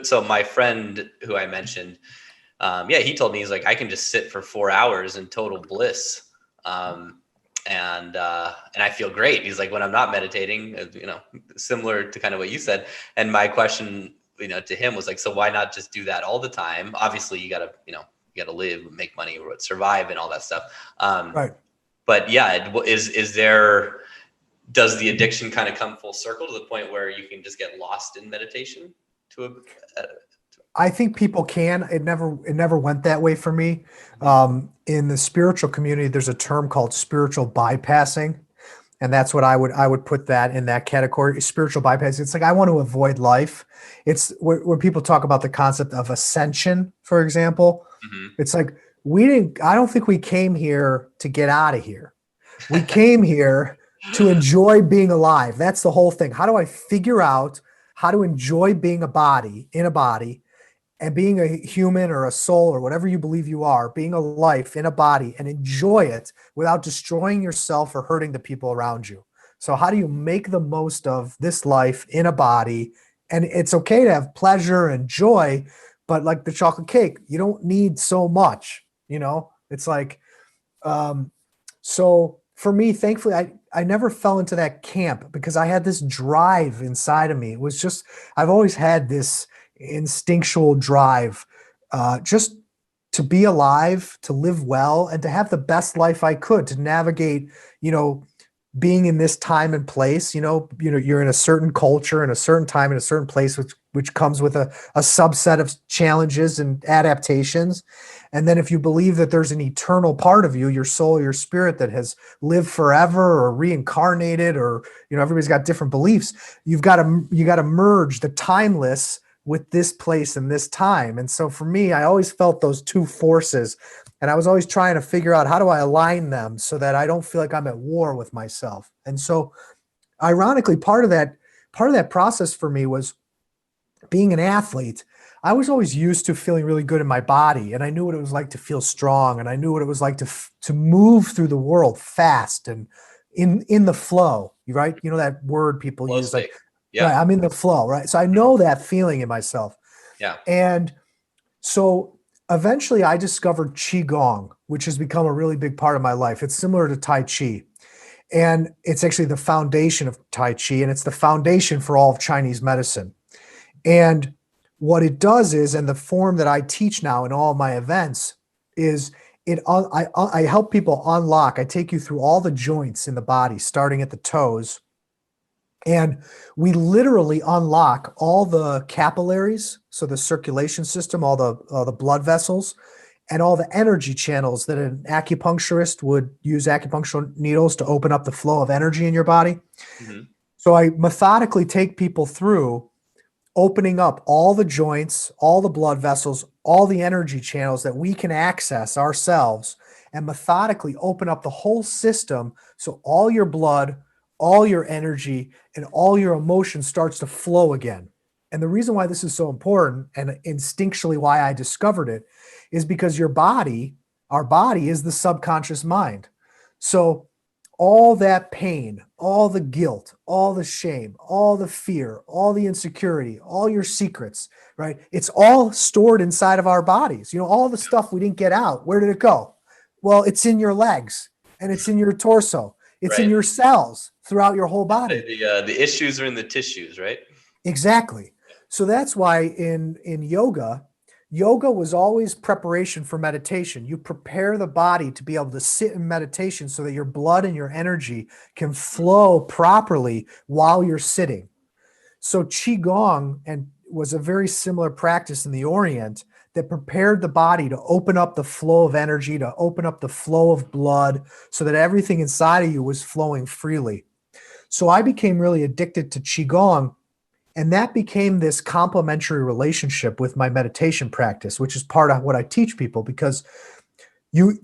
so my friend who I mentioned, he told me, he's like, I can just sit for 4 hours in total bliss. And I feel great. He's like, when I'm not meditating, similar to kind of what you said. And my question, to him was like, so why not just do that all the time? Obviously you gotta live, make money, survive and all that stuff. right. But yeah, does the addiction kind of come full circle to the point where you can just get lost in meditation I think people can. It never went that way for me. In the spiritual community, there's a term called spiritual bypassing, and that's what I would put that in that category. Spiritual bypassing. It's like I want to avoid life. It's when people talk about the concept of ascension, for example. It's like I don't think we came here to get out of here. We came here to enjoy being alive. That's the whole thing. How do I figure out how to enjoy being in a body, and being a human or a soul or whatever you believe you are, being a life in a body, and enjoy it without destroying yourself or hurting the people around you. So how do you make the most of this life in a body? And it's okay to have pleasure and joy, but like the chocolate cake, you don't need so much, it's like, so for me, thankfully, I never fell into that camp because I had this drive inside of me. It was just, I've always had this instinctual drive, just to be alive, to live well, and to have the best life I could, to navigate, being in this time and place. You're in a certain culture, in a certain time, in a certain place, which comes with a subset of challenges and adaptations. And then if you believe that there's an eternal part of you, your soul, your spirit, that has lived forever or reincarnated, or, everybody's got different beliefs. You got to merge the timeless with this place and this time. And so for me, I always felt those two forces, and I was always trying to figure out how do I align them so that I don't feel like I'm at war with myself. And so ironically, part of that process for me was being an athlete. I was always used to feeling really good in my body, and I knew what it was like to feel strong, and I knew what it was like to move through the world fast and in the flow, right? That word people flow use, state. like, Yeah. right, I'm in the flow, right? So I know that feeling in myself. Yeah. And so eventually I discovered Qigong, which has become a really big part of my life. It's similar to Tai Chi. And it's actually the foundation of Tai Chi, and it's the foundation for all of Chinese medicine. And what it does is, and the form that I teach now in all my events is I help people unlock. I take you through all the joints in the body, starting at the toes, and we literally unlock all the capillaries, so the circulation system, all the blood vessels, and all the energy channels that an acupuncturist would use acupuncture needles to open up the flow of energy in your body. Mm-hmm. So I methodically take people through opening up all the joints, all the blood vessels, all the energy channels that we can access ourselves, and methodically open up the whole system so all your blood, all your energy, and all your emotion starts to flow again. And the reason why this is so important, and instinctually why I discovered it, is because our body is the subconscious mind. So all that pain, all the guilt, all the shame, all the fear, all the insecurity, all your secrets, right? It's all stored inside of our bodies. All the stuff we didn't get out, where did it go? Well, it's in your legs and it's in your torso. It's in Right. your cells throughout your whole body. The issues are in the tissues, right? Exactly. So that's why in yoga was always preparation for meditation. You prepare the body to be able to sit in meditation so that your blood and your energy can flow properly while you're sitting. So qigong was a very similar practice in the Orient that prepared the body to open up the flow of energy, to open up the flow of blood so that everything inside of you was flowing freely. So I became really addicted to qigong, and that became this complementary relationship with my meditation practice, which is part of what I teach people, because you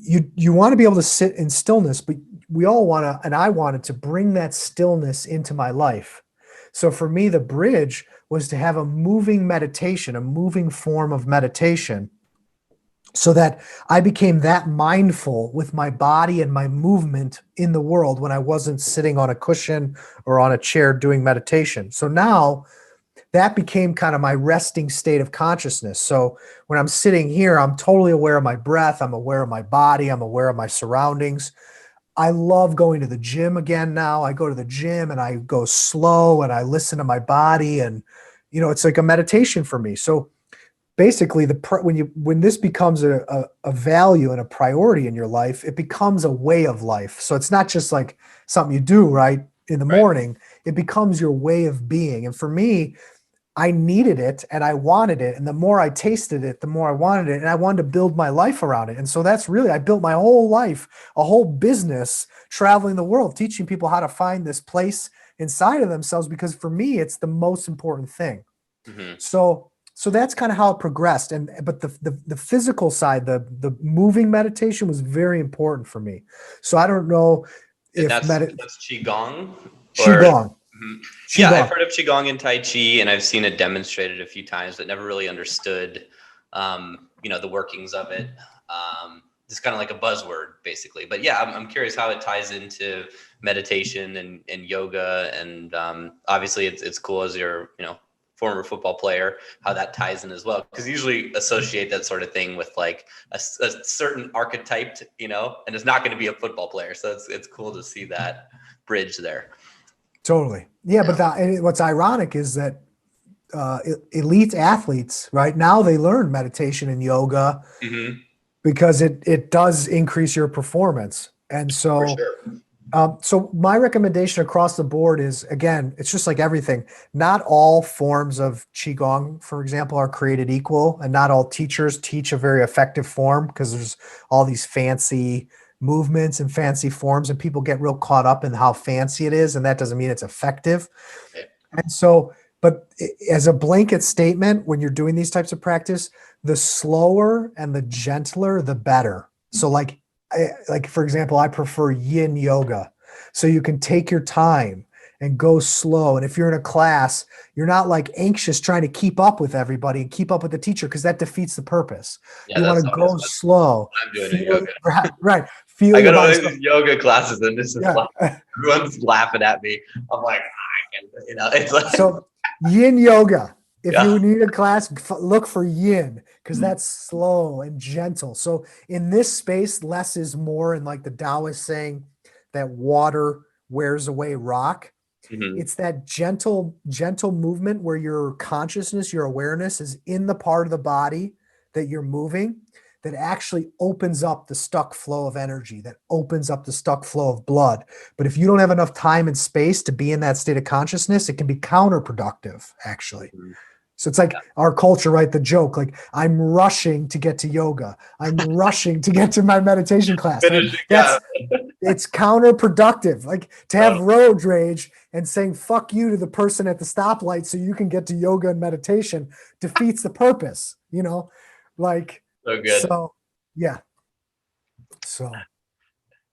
want to be able to sit in stillness, but we all want to, and I wanted to bring that stillness into my life. So for me, the bridge was to have a moving meditation, a moving form of meditation, so that I became that mindful with my body and my movement in the world when I wasn't sitting on a cushion or on a chair doing meditation. So now that became kind of my resting state of consciousness. So when I'm sitting here, I'm totally aware of my breath. I'm aware of my body. I'm aware of my surroundings. I love going to the gym again now. I go to the gym and I go slow and I listen to my body, and it's like a meditation for me. So basically, when this becomes a value and a priority in your life, it becomes a way of life. So it's not just like something you do right in the morning. It becomes your way of being. And for me, I needed it and I wanted it. And the more I tasted it, the more I wanted it. And I wanted to build my life around it. And so I built my whole life, a whole business traveling the world, teaching people how to find this place inside of themselves, because for me, it's the most important thing. Mm-hmm. So that's kind of how it progressed. But the physical side, the moving meditation was very important for me. So I don't know if that's qigong. Qigong. Mm-hmm. Qigong. Yeah, I've heard of qigong and tai chi, and I've seen it demonstrated a few times, but never really understood, the workings of it. It's kind of like a buzzword, basically. But yeah, I'm curious how it ties into meditation and yoga, and obviously it's cool as your former football player, how that ties in as well, because usually associate that sort of thing with like a certain archetype, and it's not going to be a football player. So it's cool to see that bridge there. Totally. Yeah. But what's ironic is that elite athletes right now, they learn meditation and yoga because it does increase your performance. And so, For sure. So my recommendation across the board is, again, it's just like everything. Not all forms of Qigong, for example, are created equal, and not all teachers teach a very effective form, because there's all these fancy movements and fancy forms, and people get real caught up in how fancy it is, and that doesn't mean it's effective. Okay. And so, but as a blanket statement, when you're doing these types of practice, the slower and the gentler, the better. So like for example, I prefer yin yoga. So you can take your time and go slow. And if you're in a class, you're not like anxious trying to keep up with everybody and keep up with the teacher, because that defeats the purpose. Yeah, you want to go slow. I'm doing yoga. Right. I go to all these yoga classes, and this is like, everyone's laughing at me. I'm like, I can, it's like. So yin yoga. If you need a class, look for yin, because that's slow and gentle. So in this space, less is more. And like the Tao is saying that water wears away rock. Mhm. It's that gentle movement where your consciousness, your awareness is in the part of the body that you're moving, that actually opens up the stuck flow of energy, that opens up the stuck flow of blood. But if you don't have enough time and space to be in that state of consciousness, it can be counterproductive, actually. Mhm. So it's like our culture, right? The joke, like, I'm rushing to get to yoga. I'm rushing to get to my meditation class. Like, Finishing, yeah. it's counterproductive. Like, to have road rage and saying fuck you to the person at the stoplight so you can get to yoga and meditation defeats the purpose, like, So good. so yeah. So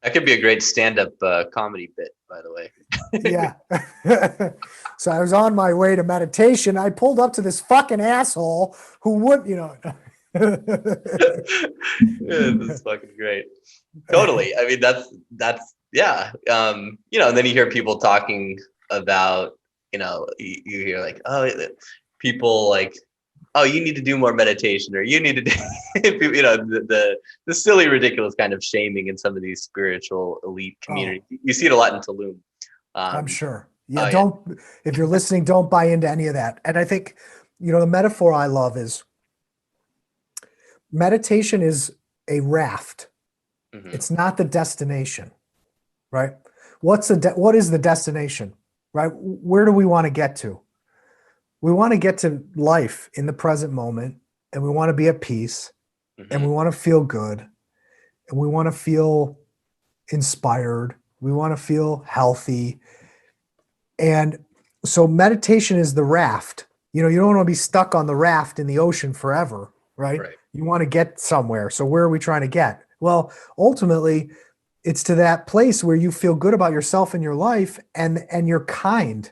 That could be a great stand-up comedy bit, by the way. yeah. So I was on my way to meditation. I pulled up to this fucking asshole who would, Yeah, this is fucking great. Totally. I mean, that's yeah. And then you hear people talking about, you hear like, oh, people like, oh, you need to do more meditation, or you need to do, the silly, ridiculous kind of shaming in some of these spiritual elite communities. You see it a lot in Tulum. I'm sure. Yeah, oh, don't, if you're listening, don't buy into any of that. And I think, the metaphor I love is meditation is a raft. Mhm. It's not the destination, right? What is the destination, right? Where do we want to get to? We want to get to life in the present moment, and we want to be at peace, and we Mhm. want to feel good, and we want to feel inspired. We want to feel healthy. And so meditation is the raft. You don't want to be stuck on the raft in the ocean forever, right? Right. You want to get somewhere. So where are we trying to get? Well, ultimately, it's to that place where you feel good about yourself and your life, and you're kind,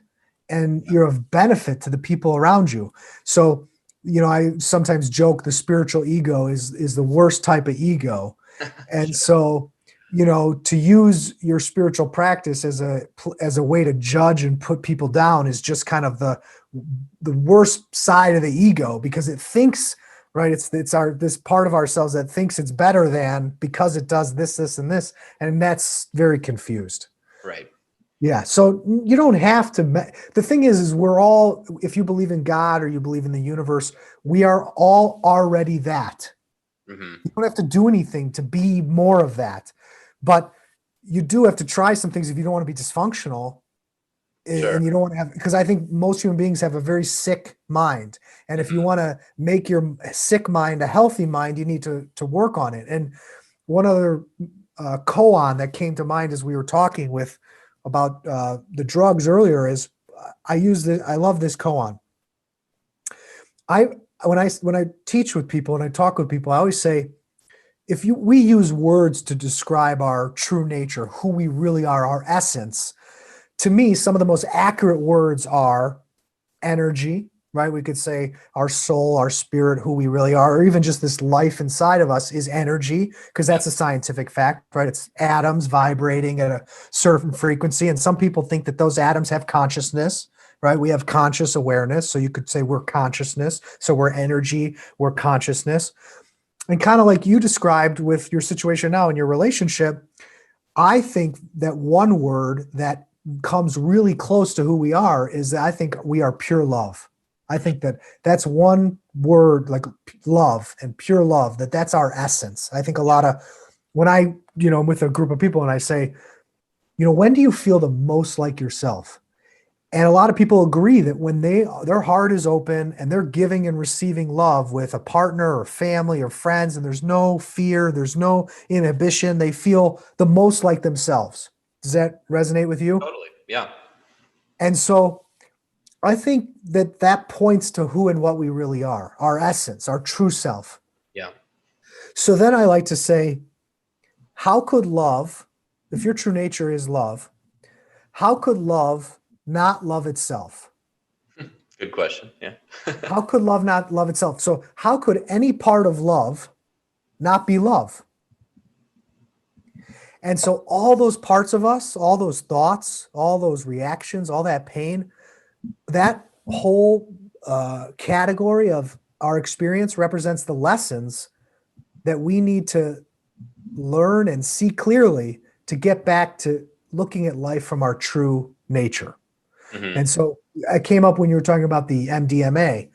and you're of benefit to the people around you. So, I sometimes joke the spiritual ego is the worst type of ego. And so, to use your spiritual practice as a way to judge and put people down is just kind of the worst side of the ego, because it thinks, right, it's this part of ourselves that thinks it's better than, because it does this and this, and that's very confused. Right. Yeah, so you don't have to. The thing is we're all, if you believe in God or you believe in the universe, we are all already that. Mm-hmm. You don't have to do anything to be more of that, but you do have to try some things if you don't want to be dysfunctional. Sure. And you don't want to have, because I think most human beings have a very sick mind, and if you Mhm. want to make your sick mind a healthy mind, you need to work on it. And one other koan that came to mind as we were talking with about the drugs earlier is, I love this koan. When I teach with people and I talk with people, I always say, we use words to describe our true nature, who we really are, our essence. To me, some of the most accurate words are energy, right? We could say our soul, our spirit, who we really are, or even just this life inside of us is energy, because that's a scientific fact, right? It's atoms vibrating at a certain frequency. And some people think that those atoms have consciousness, right? We have conscious awareness. So you could say we're consciousness. So we're energy, we're consciousness. And kind of like you described with your situation now in your relationship, I think that one word that comes really close to who we are is that I think we are pure love. I think that that's one word, like love and pure love, that's our essence. I think a lot of, when I'm with a group of people and I say, when do you feel the most like yourself? And a lot of people agree that when their heart is open and they're giving and receiving love with a partner or family or friends, and there's no fear, there's no inhibition, they feel the most like themselves. Does that resonate with you? Totally. Yeah. And so I think that points to who and what we really are, our essence, our true self. Yeah. So then I like to say, how could love, if your true nature is love, how could love not love itself? Good question. Yeah. How could love not love itself? So how could any part of love not be love? And so all those parts of us, all those thoughts, all those reactions, all that pain, that whole category of our experience represents the lessons that we need to learn and see clearly to get back to looking at life from our true nature. Mm-hmm. And so I came up when you were talking about the MDMA,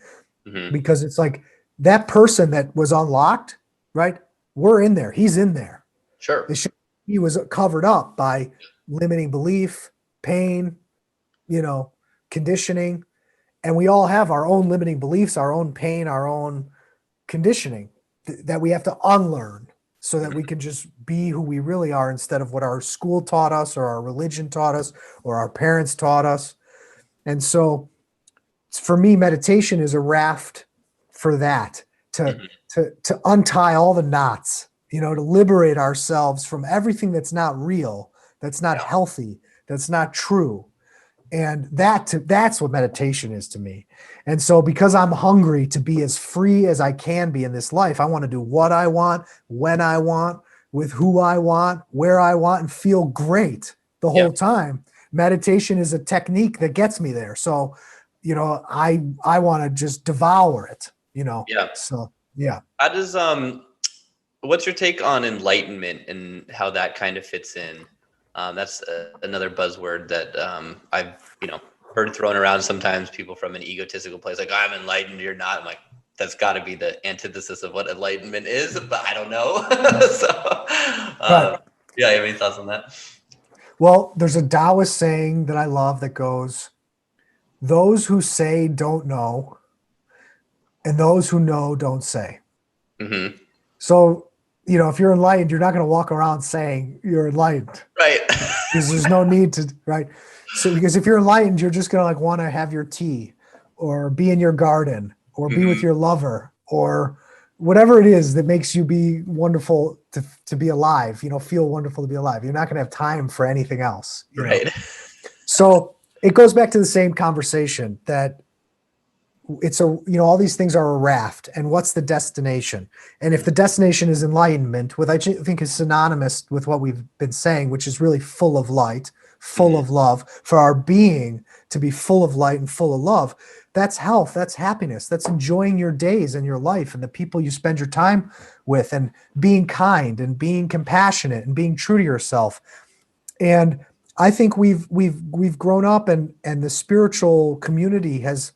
Mm-hmm. because it's like that person that was unlocked, right? We're in there. He's in there. Sure. It's just, he was covered up by limiting belief, pain, conditioning. And we all have our own limiting beliefs, our own pain, our own conditioning that we have to unlearn so that we can just be who we really are instead of what our school taught us or our religion taught us or our parents taught us. And so for me, meditation is a raft for that, to Mm-hmm. to untie all the knots, to liberate ourselves from everything that's not real, that's not Yeah. healthy, that's not true. And that's what meditation is to me. And so because I'm hungry to be as free as I can be in this life, I want to do what I want, when I want, with who I want, where I want, and feel great the Yeah. whole time. Meditation is a technique that gets me there. So, I want to just devour it, Yeah. So yeah. How does what's your take on enlightenment and how that kind of fits in? That's another buzzword that I've heard thrown around sometimes. People from an egotistical place, like, I'm enlightened, you're not. I'm like, that's got to be the antithesis of what enlightenment is, but I don't know. So, Right. yeah, you have any thoughts on that? Well, there's a Taoist saying that I love that goes, those who say don't know, and those who know don't say. Mm-hmm. So, if you're enlightened, you're not going to walk around saying you're enlightened, Right. because there's no need to, right? So, because if you're enlightened, you're just going to want to have your tea or be in your garden or be with Mm-hmm. your lover or whatever it is that makes you be wonderful to be alive, feel wonderful to be alive. You're not going to have time for anything else, Right. So it goes back to the same conversation that it's all these things are a raft, and what's the destination? And if the destination is enlightenment, which I think is synonymous with what we've been saying, which is really full of light, full Mm-hmm. of love, for our being to be full of light and full of love, that's health, that's happiness, that's enjoying your days and your life and the people you spend your time with, and being kind and being compassionate and being true to yourself. And I think we've grown up, and the spiritual community has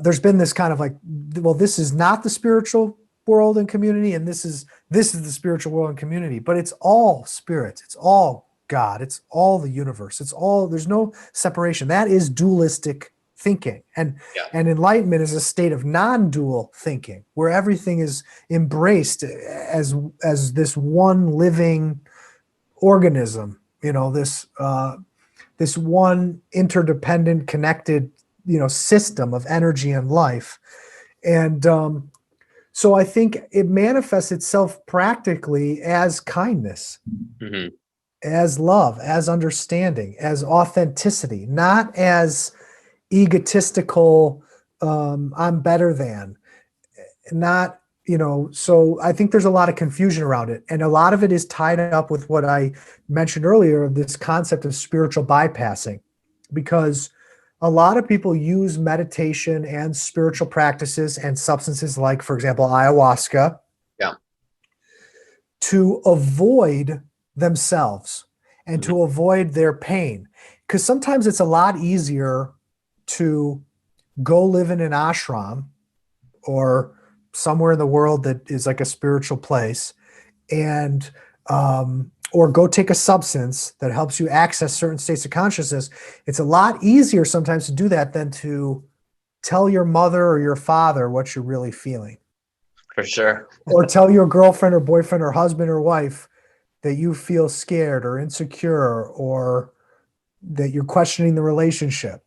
there's been this kind of like, well, this is not the spiritual world and community, and this is the spiritual world and community, but it's all spirit, it's all God, it's all the universe, it's all, there's no separation. That is dualistic thinking, and Yeah. enlightenment is a state of non-dual thinking where everything is embraced as this one living organism, this one interdependent, connected, system of energy and life. And so I think it manifests itself practically as kindness, Mm-hmm. as love, as understanding, as authenticity, not as egotistical, I'm better than, not, so I think there's a lot of confusion around it. And a lot of it is tied up with what I mentioned earlier of this concept of spiritual bypassing, because a lot of people use meditation and spiritual practices and substances like, for example, ayahuasca, Yeah. to avoid themselves and Mm-hmm. to avoid their pain. Because sometimes it's a lot easier to go live in an ashram or somewhere in the world that is like a spiritual place, and or go take a substance that helps you access certain states of consciousness. It's a lot easier sometimes to do that than to tell your mother or your father what you're really feeling, For sure. or tell your girlfriend or boyfriend or husband or wife that you feel scared or insecure or that you're questioning the relationship.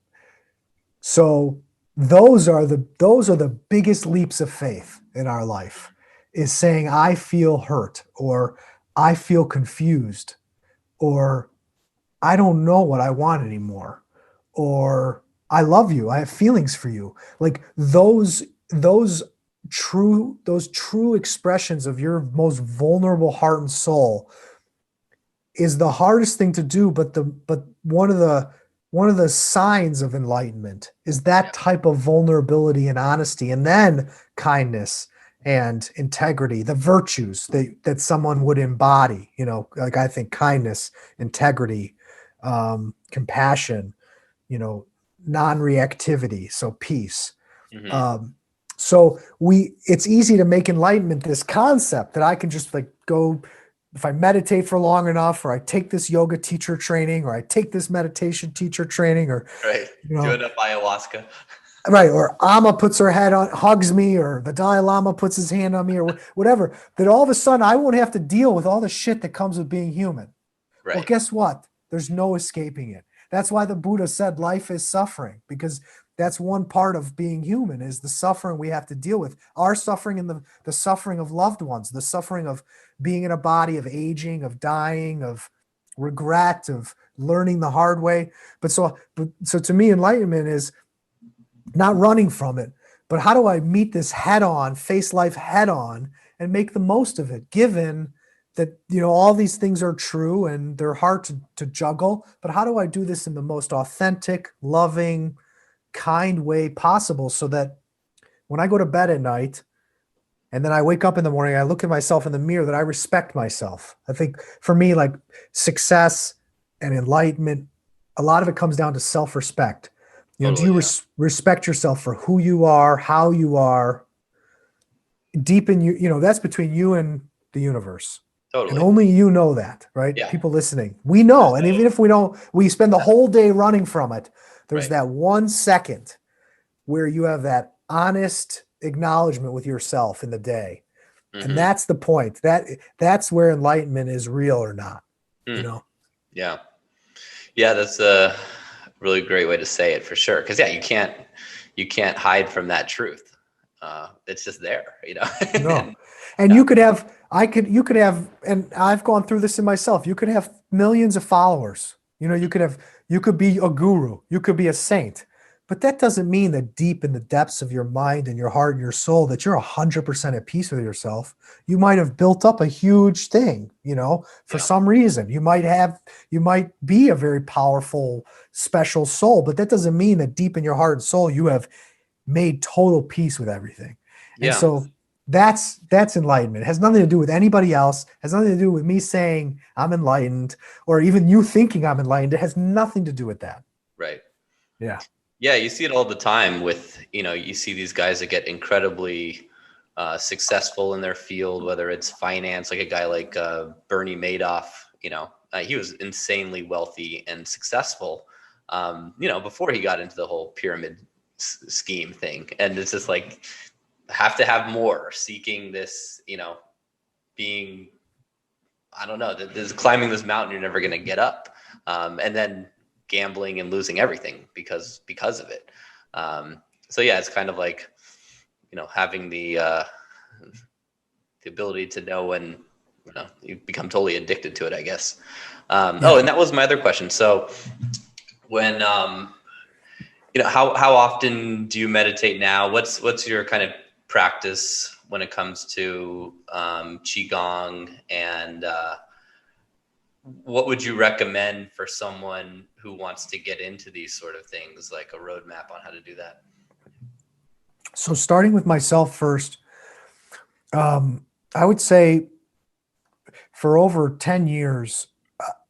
So those are the biggest leaps of faith in our life, is saying I feel hurt, or I feel confused, or I don't know what I want anymore, or I love you, I have feelings for you. Like those true expressions of your most vulnerable heart and soul is the hardest thing to do, but one of the signs of enlightenment is that type of vulnerability and honesty, and then kindness and integrity, the virtues that someone would embody, like I think kindness, integrity, compassion, non-reactivity, so peace. Mm-hmm. So it's easy to make enlightenment this concept that I can just like go, if I meditate for long enough, or I take this yoga teacher training, or I take this meditation teacher training, or, Right. Do enough ayahuasca. right. Or Amma puts her head on, hugs me, or the Dalai Lama puts his hand on me, or whatever, that all of a sudden I won't have to deal with all the shit that comes with being human. Right. Well, guess what? There's no escaping it. That's why the Buddha said life is suffering, because that's one part of being human, is the suffering we have to deal with. Our suffering and the suffering of loved ones, the suffering of being in a body, of aging, of dying, of regret, of learning the hard way. So to me, enlightenment is not running from it, but how do I meet this head on, face life head on, and make the most of it, given that, all these things are true and they're hard to juggle, but how do I do this in the most authentic, loving, kind way possible, so that when I go to bed at night and then I wake up in the morning, I look at myself in the mirror, that I respect myself. I think for me, like, success and enlightenment, a lot of it comes down to self-respect. Totally, do you respect yourself for who you are, how you are, deep in you, that's between you and the universe. Totally. And only you know that, right? Yeah. People listening, we know. And even if we don't, we spend the whole day running from it. There's Right. that 1 second where you have that honest acknowledgement with yourself in the day. Mhm. And that's the point. That's where enlightenment is real or not, Yeah. Yeah, that's a really great way to say it, for sure. Because you can't hide from that truth. It's just there, No. And you could have, and I've gone through this in myself. You could have millions of followers. You could be a guru, you could be a saint, but that doesn't mean that deep in the depths of your mind and your heart and your soul that you're 100% at peace with yourself. You might have built up a huge thing, for some reason. You might be a very powerful, special soul, but that doesn't mean that deep in your heart and soul, you have made total peace with everything. And so that's enlightenment. It has nothing to do with anybody else. It has nothing to do with me saying I'm enlightened, or even you thinking I'm enlightened. It has nothing to do with that. Right. Yeah. Yeah. You see it all the time with, you see these guys that get incredibly successful in their field, whether it's finance, like a guy like Bernie Madoff, he was insanely wealthy and successful, before he got into the whole pyramid scheme thing. And it's just like, have to have more, seeking this, being, I don't know, this climbing this mountain you're never going to get up, and then gambling and losing everything because of it. So yeah, it's kind of like, having the ability to know when you become totally addicted to it, I guess. Oh, and that was my other question. So when how often do you meditate now? What's your kind of practice when it comes to qigong, and what would you recommend for someone who wants to get into these sort of things, like a roadmap on how to do that? So starting with myself first, I would say for over 10 years,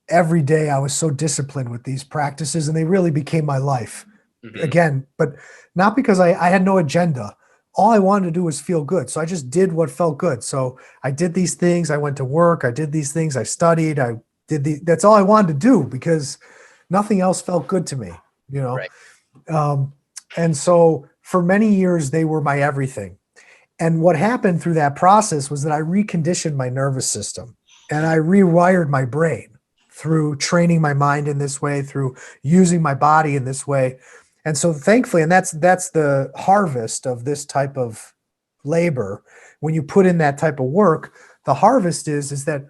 every day I was so disciplined with these practices, and they really became my life. Mm-hmm. Again, but not because I had no agenda. All I wanted to do was feel good. So I just did what felt good. So I did these things. I went to work. I did these things. I studied. That's all I wanted to do, because nothing else felt good to me, Right. And so for many years, they were my everything. And what happened through that process was that I reconditioned my nervous system, and I rewired my brain through training my mind in this way, through using my body in this way. And so thankfully, and that's the harvest of this type of labor. When you put in that type of work, the harvest is that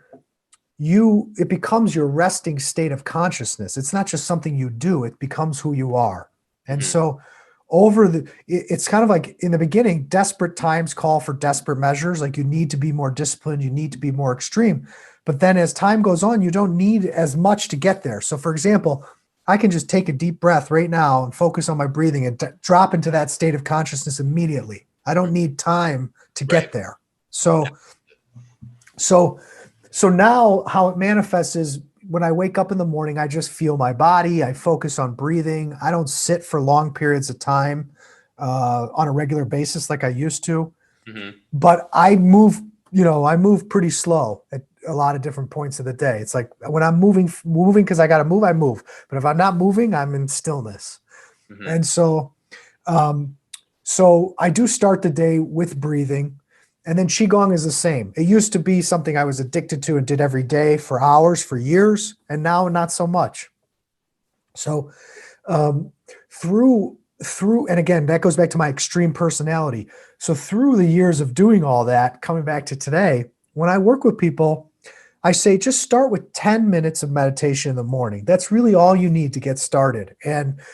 it becomes your resting state of consciousness. It's not just something you do, it becomes who you are. And so it's kind of like, in the beginning, desperate times call for desperate measures. Like, you need to be more disciplined, you need to be more extreme. But then as time goes on, you don't need as much to get there. So for example, I can just take a deep breath right now and focus on my breathing and drop into that state of consciousness immediately. I don't need time to get there. So now how it manifests is when I wake up in the morning, I just feel my body. I focus on breathing. I don't sit for long periods of time on a regular basis like I used to. Mm-hmm. But I move, I move pretty slow at a lot of different points of the day. It's like when I'm moving because I got to move, I move. But if I'm not moving, I'm in stillness. Mm-hmm. And so I do start the day with breathing. And then Qigong is the same. It used to be something I was addicted to and did every day for hours, for years, and now not so much. So through, and again, that goes back to my extreme personality. So through the years of doing all that, coming back to today, when I work with people, I say, just start with 10 minutes of meditation in the morning. That's really all you need to get started.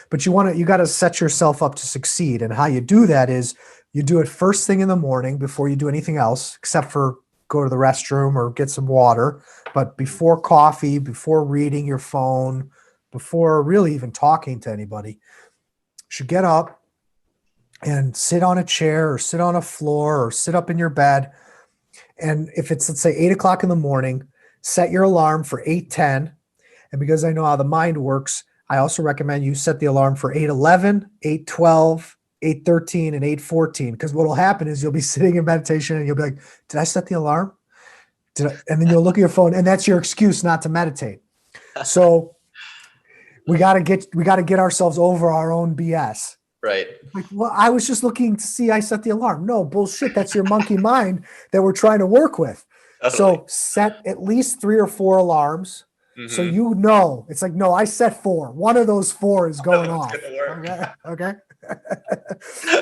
But you got to set yourself up to succeed. And how you do that is you do it first thing in the morning before you do anything else, except for go to the restroom or get some water. But before coffee, before reading your phone, before really even talking to anybody, you should get up and sit on a chair or sit on a floor or sit up in your bed. And if it's, let's say, 8 o'clock in the morning, set your alarm for 8:10. And because I know how the mind works, I also recommend you set the alarm for 8:11, 8:12, 8:13, and 8:14. Because what will happen is you'll be sitting in meditation and you'll be like, did I set the alarm? And then you'll look at your phone, and that's your excuse not to meditate. So we got to get ourselves over our own BS. Right. Like, well, I was just looking to see I set the alarm. No, bullshit. That's your monkey mind that we're trying to work with. Totally. So set at least 3 or 4 alarms. Mm-hmm. So it's like, no, I set 4. One of those 4 is going off. Okay.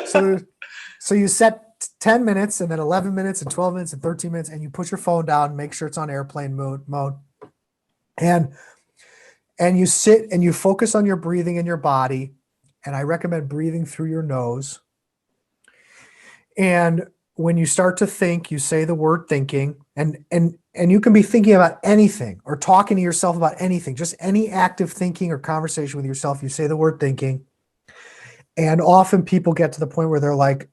So you set 10 minutes and then 11 minutes and 12 minutes and 13 minutes, and you put your phone down, make sure it's on airplane mode. And you sit and you focus on your breathing in your body. And I recommend breathing through your nose. And when you start to think, you say the word thinking, and you can be thinking about anything or talking to yourself about anything, just any active thinking or conversation with yourself. You say the word thinking. And often people get to the point where they're like,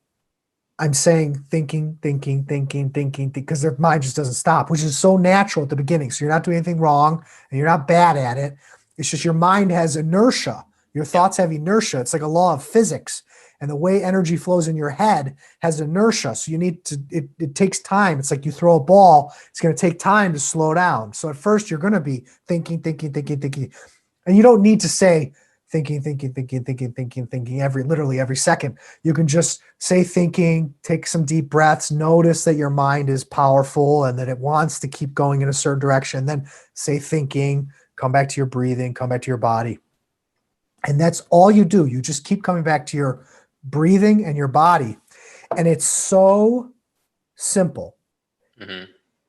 I'm saying thinking, because their mind just doesn't stop, which is so natural at the beginning. So you're not doing anything wrong and you're not bad at it. It's just your mind has inertia. Your thoughts have inertia. It's like a law of physics. And the way energy flows in your head has inertia. So you need to, it takes time. It's like you throw a ball. It's going to take time to slow down. So at first you're going to be thinking. And you don't need to say thinking literally every second. You can just say thinking, take some deep breaths, notice that your mind is powerful and that it wants to keep going in a certain direction. Then say thinking, come back to your breathing, come back to your body. And that's all you do. You just keep coming back to your breathing and your body. And it's so simple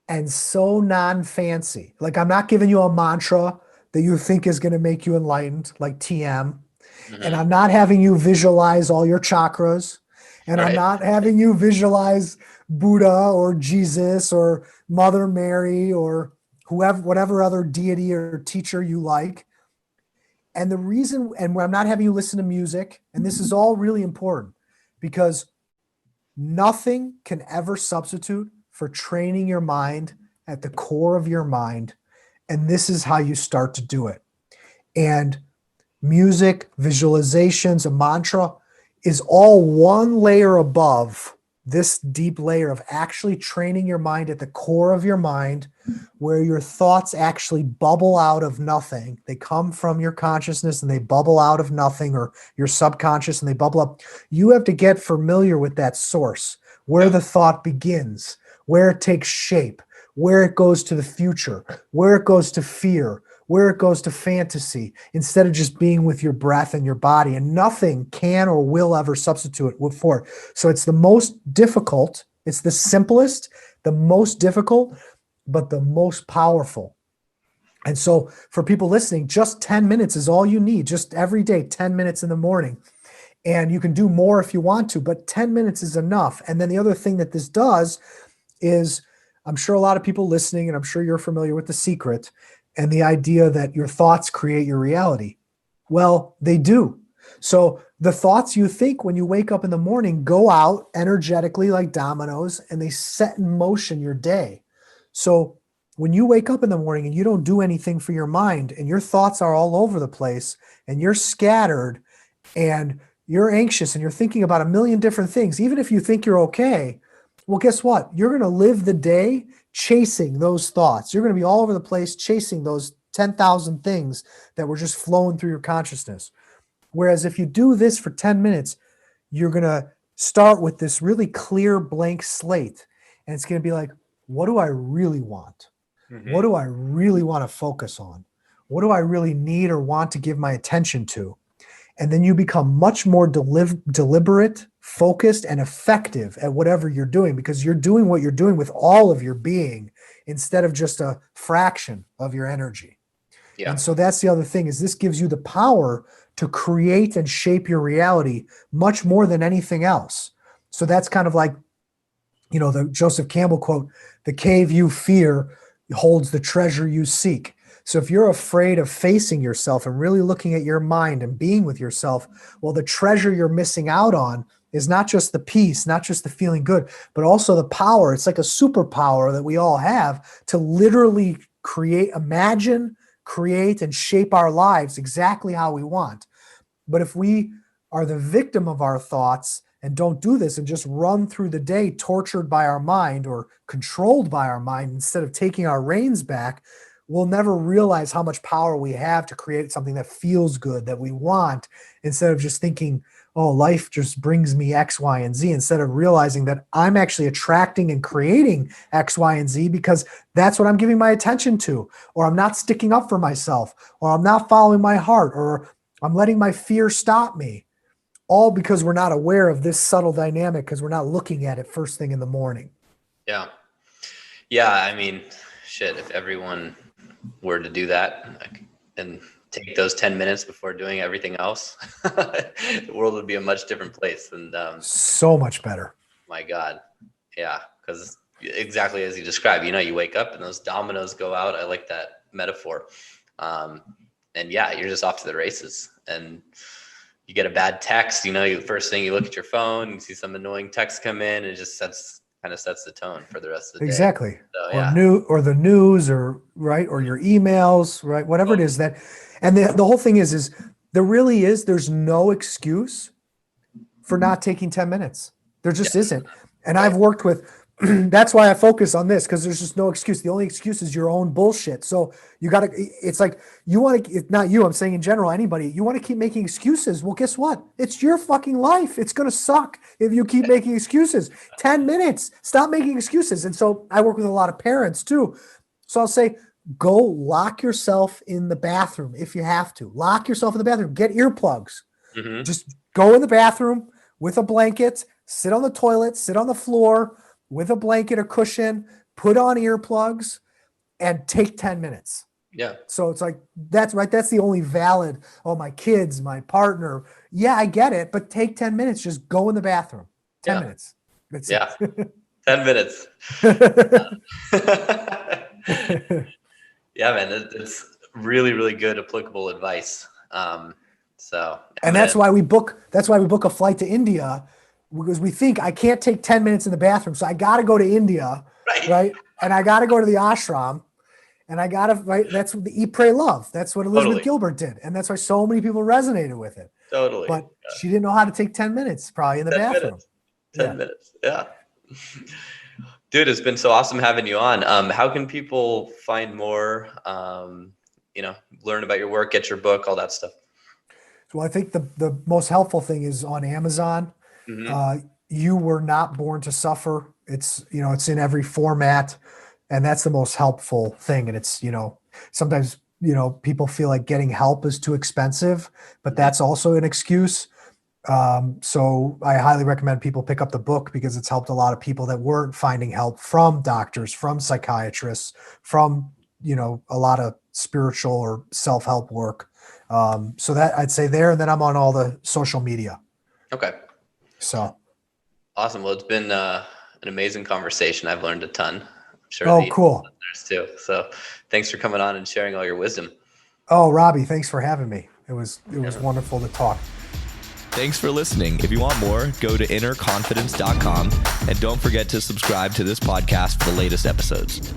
and so non-fancy. Like, I'm not giving you a mantra that you think is going to make you enlightened, like TM. And I'm not having you visualize all your chakras. And I'm not having you visualize Buddha or Jesus or Mother Mary or whatever other deity or teacher you like. And the reason, and I'm not having you listen to music, and this is all really important, because nothing can ever substitute for training your mind at the core of your mind. And this is how you start to do it. And music, visualizations, a mantra is all one layer above this deep layer of actually training your mind at the core of your mind, where your thoughts actually bubble out of nothing. They come from your consciousness and they bubble out of nothing, or your subconscious and they bubble up. You have to get familiar with that source, where the thought begins, where it takes shape, where it goes to the future, where it goes to fear, where it goes to fantasy, instead of just being with your breath and your body. And nothing can or will ever substitute for it. So it's the most difficult, it's the simplest, the most difficult, but the most powerful. And so for people listening, just 10 minutes is all you need, just every day, 10 minutes in the morning. And you can do more if you want to, but 10 minutes is enough. And then the other thing that this does is, I'm sure a lot of people listening, and I'm sure you're familiar with The Secret and the idea that your thoughts create your reality. Well, they do. So the thoughts you think when you wake up in the morning go out energetically like dominoes, and they set in motion your day. So when you wake up in the morning and you don't do anything for your mind and your thoughts are all over the place and you're scattered and you're anxious and you're thinking about a million different things, even if you think you're okay, well, guess what? You're going to live the day chasing those thoughts. You're going to be all over the place chasing those 10,000 things that were just flowing through your consciousness. Whereas if you do this for 10 minutes, you're going to start with this really clear blank slate. And it's going to be like, what do I really want? What do I really want to focus on? What do I really need or want to give my attention to? And then you become much more deliberate, focused, and effective at whatever you're doing, because you're doing what you're doing with all of your being instead of just a fraction of your energy. Yeah. And so that's the other thing, is this gives you the power to create and shape your reality much more than anything else. So that's kind of like, you know, the Joseph Campbell quote, "The cave you fear holds the treasure you seek." So if you're afraid of facing yourself and really looking at your mind and being with yourself, well, the treasure you're missing out on is not just the peace, not just the feeling good, but also the power. It's like a superpower that we all have to literally imagine, create, and shape our lives exactly how we want. But if we are the victim of our thoughts and don't do this and just run through the day tortured by our mind or controlled by our mind instead of taking our reins back, we'll never realize how much power we have to create something that feels good, that we want, instead of just thinking, oh, life just brings me X, Y, and Z, instead of realizing that I'm actually attracting and creating X, Y, and Z because that's what I'm giving my attention to, or I'm not sticking up for myself, or I'm not following my heart, or I'm letting my fear stop me, all because we're not aware of this subtle dynamic because we're not looking at it first thing in the morning. Yeah. Yeah. I mean, shit, if everyone were to do that and take those 10 minutes before doing everything else, the world would be a much different place. And so much better. My God. Yeah. Because exactly as you described, you know, you wake up and those dominoes go out. I like that metaphor. And yeah, you're just off to the races. And you get a bad text, you know, first thing you look at your phone, you see some annoying text come in, and it just kind of sets the tone for the rest of the day. Exactly. So, yeah. Or the news, or right, or your emails, right, whatever it is that. And the whole thing is there's no excuse for not taking 10 minutes. There just isn't. And I've worked with, that's why I focus on this, because there's just no excuse. The only excuse is your own bullshit. So you got to, it's like, you want to, not you, I'm saying in general, anybody, you want to keep making excuses. Well, guess what? It's your fucking life. It's going to suck if you keep making excuses. 10 minutes, stop making excuses. And so I work with a lot of parents too. So I'll say, go lock yourself in the bathroom if you have to. Lock yourself in the bathroom. Get earplugs. Mm-hmm. Just go in the bathroom with a blanket, sit on the toilet, sit on the floor with a blanket or cushion, put on earplugs, and take 10 minutes. Yeah. So it's like, that's right. That's the only valid, oh, my kids, my partner. Yeah, I get it. But take 10 minutes. Just go in the bathroom. 10 minutes. That's it. 10 minutes. Yeah, man, it's really, really good, applicable advice. And that's why we book a flight to India, because we think I can't take 10 minutes in the bathroom. So I got to go to India. Right. And I got to go to the ashram, and I got to, right. That's what the Eat, Pray, Love. That's what Elizabeth Gilbert did. And that's why so many people resonated with it. Totally. But she didn't know how to take 10 minutes probably in the bathroom. 10 minutes. Yeah. Dude, it's been so awesome having you on. How can people find more, learn about your work, get your book, all that stuff? Well, I think the most helpful thing is on Amazon. Mm-hmm. You Were Not Born to Suffer. It's in every format, and that's the most helpful thing. And it's, sometimes, people feel like getting help is too expensive, but that's also an excuse. So I highly recommend people pick up the book, because it's helped a lot of people that weren't finding help from doctors, from psychiatrists, from, a lot of spiritual or self-help work. So that I'd say there, and then I'm on all the social media. Okay. So. Awesome. Well, it's been an amazing conversation. I've learned a ton. I'm sure. Oh, cool. Too. So thanks for coming on and sharing all your wisdom. Oh, Robbie, thanks for having me. It was wonderful to talk. Thanks for listening. If you want more, go to innerconfidence.com, and don't forget to subscribe to this podcast for the latest episodes.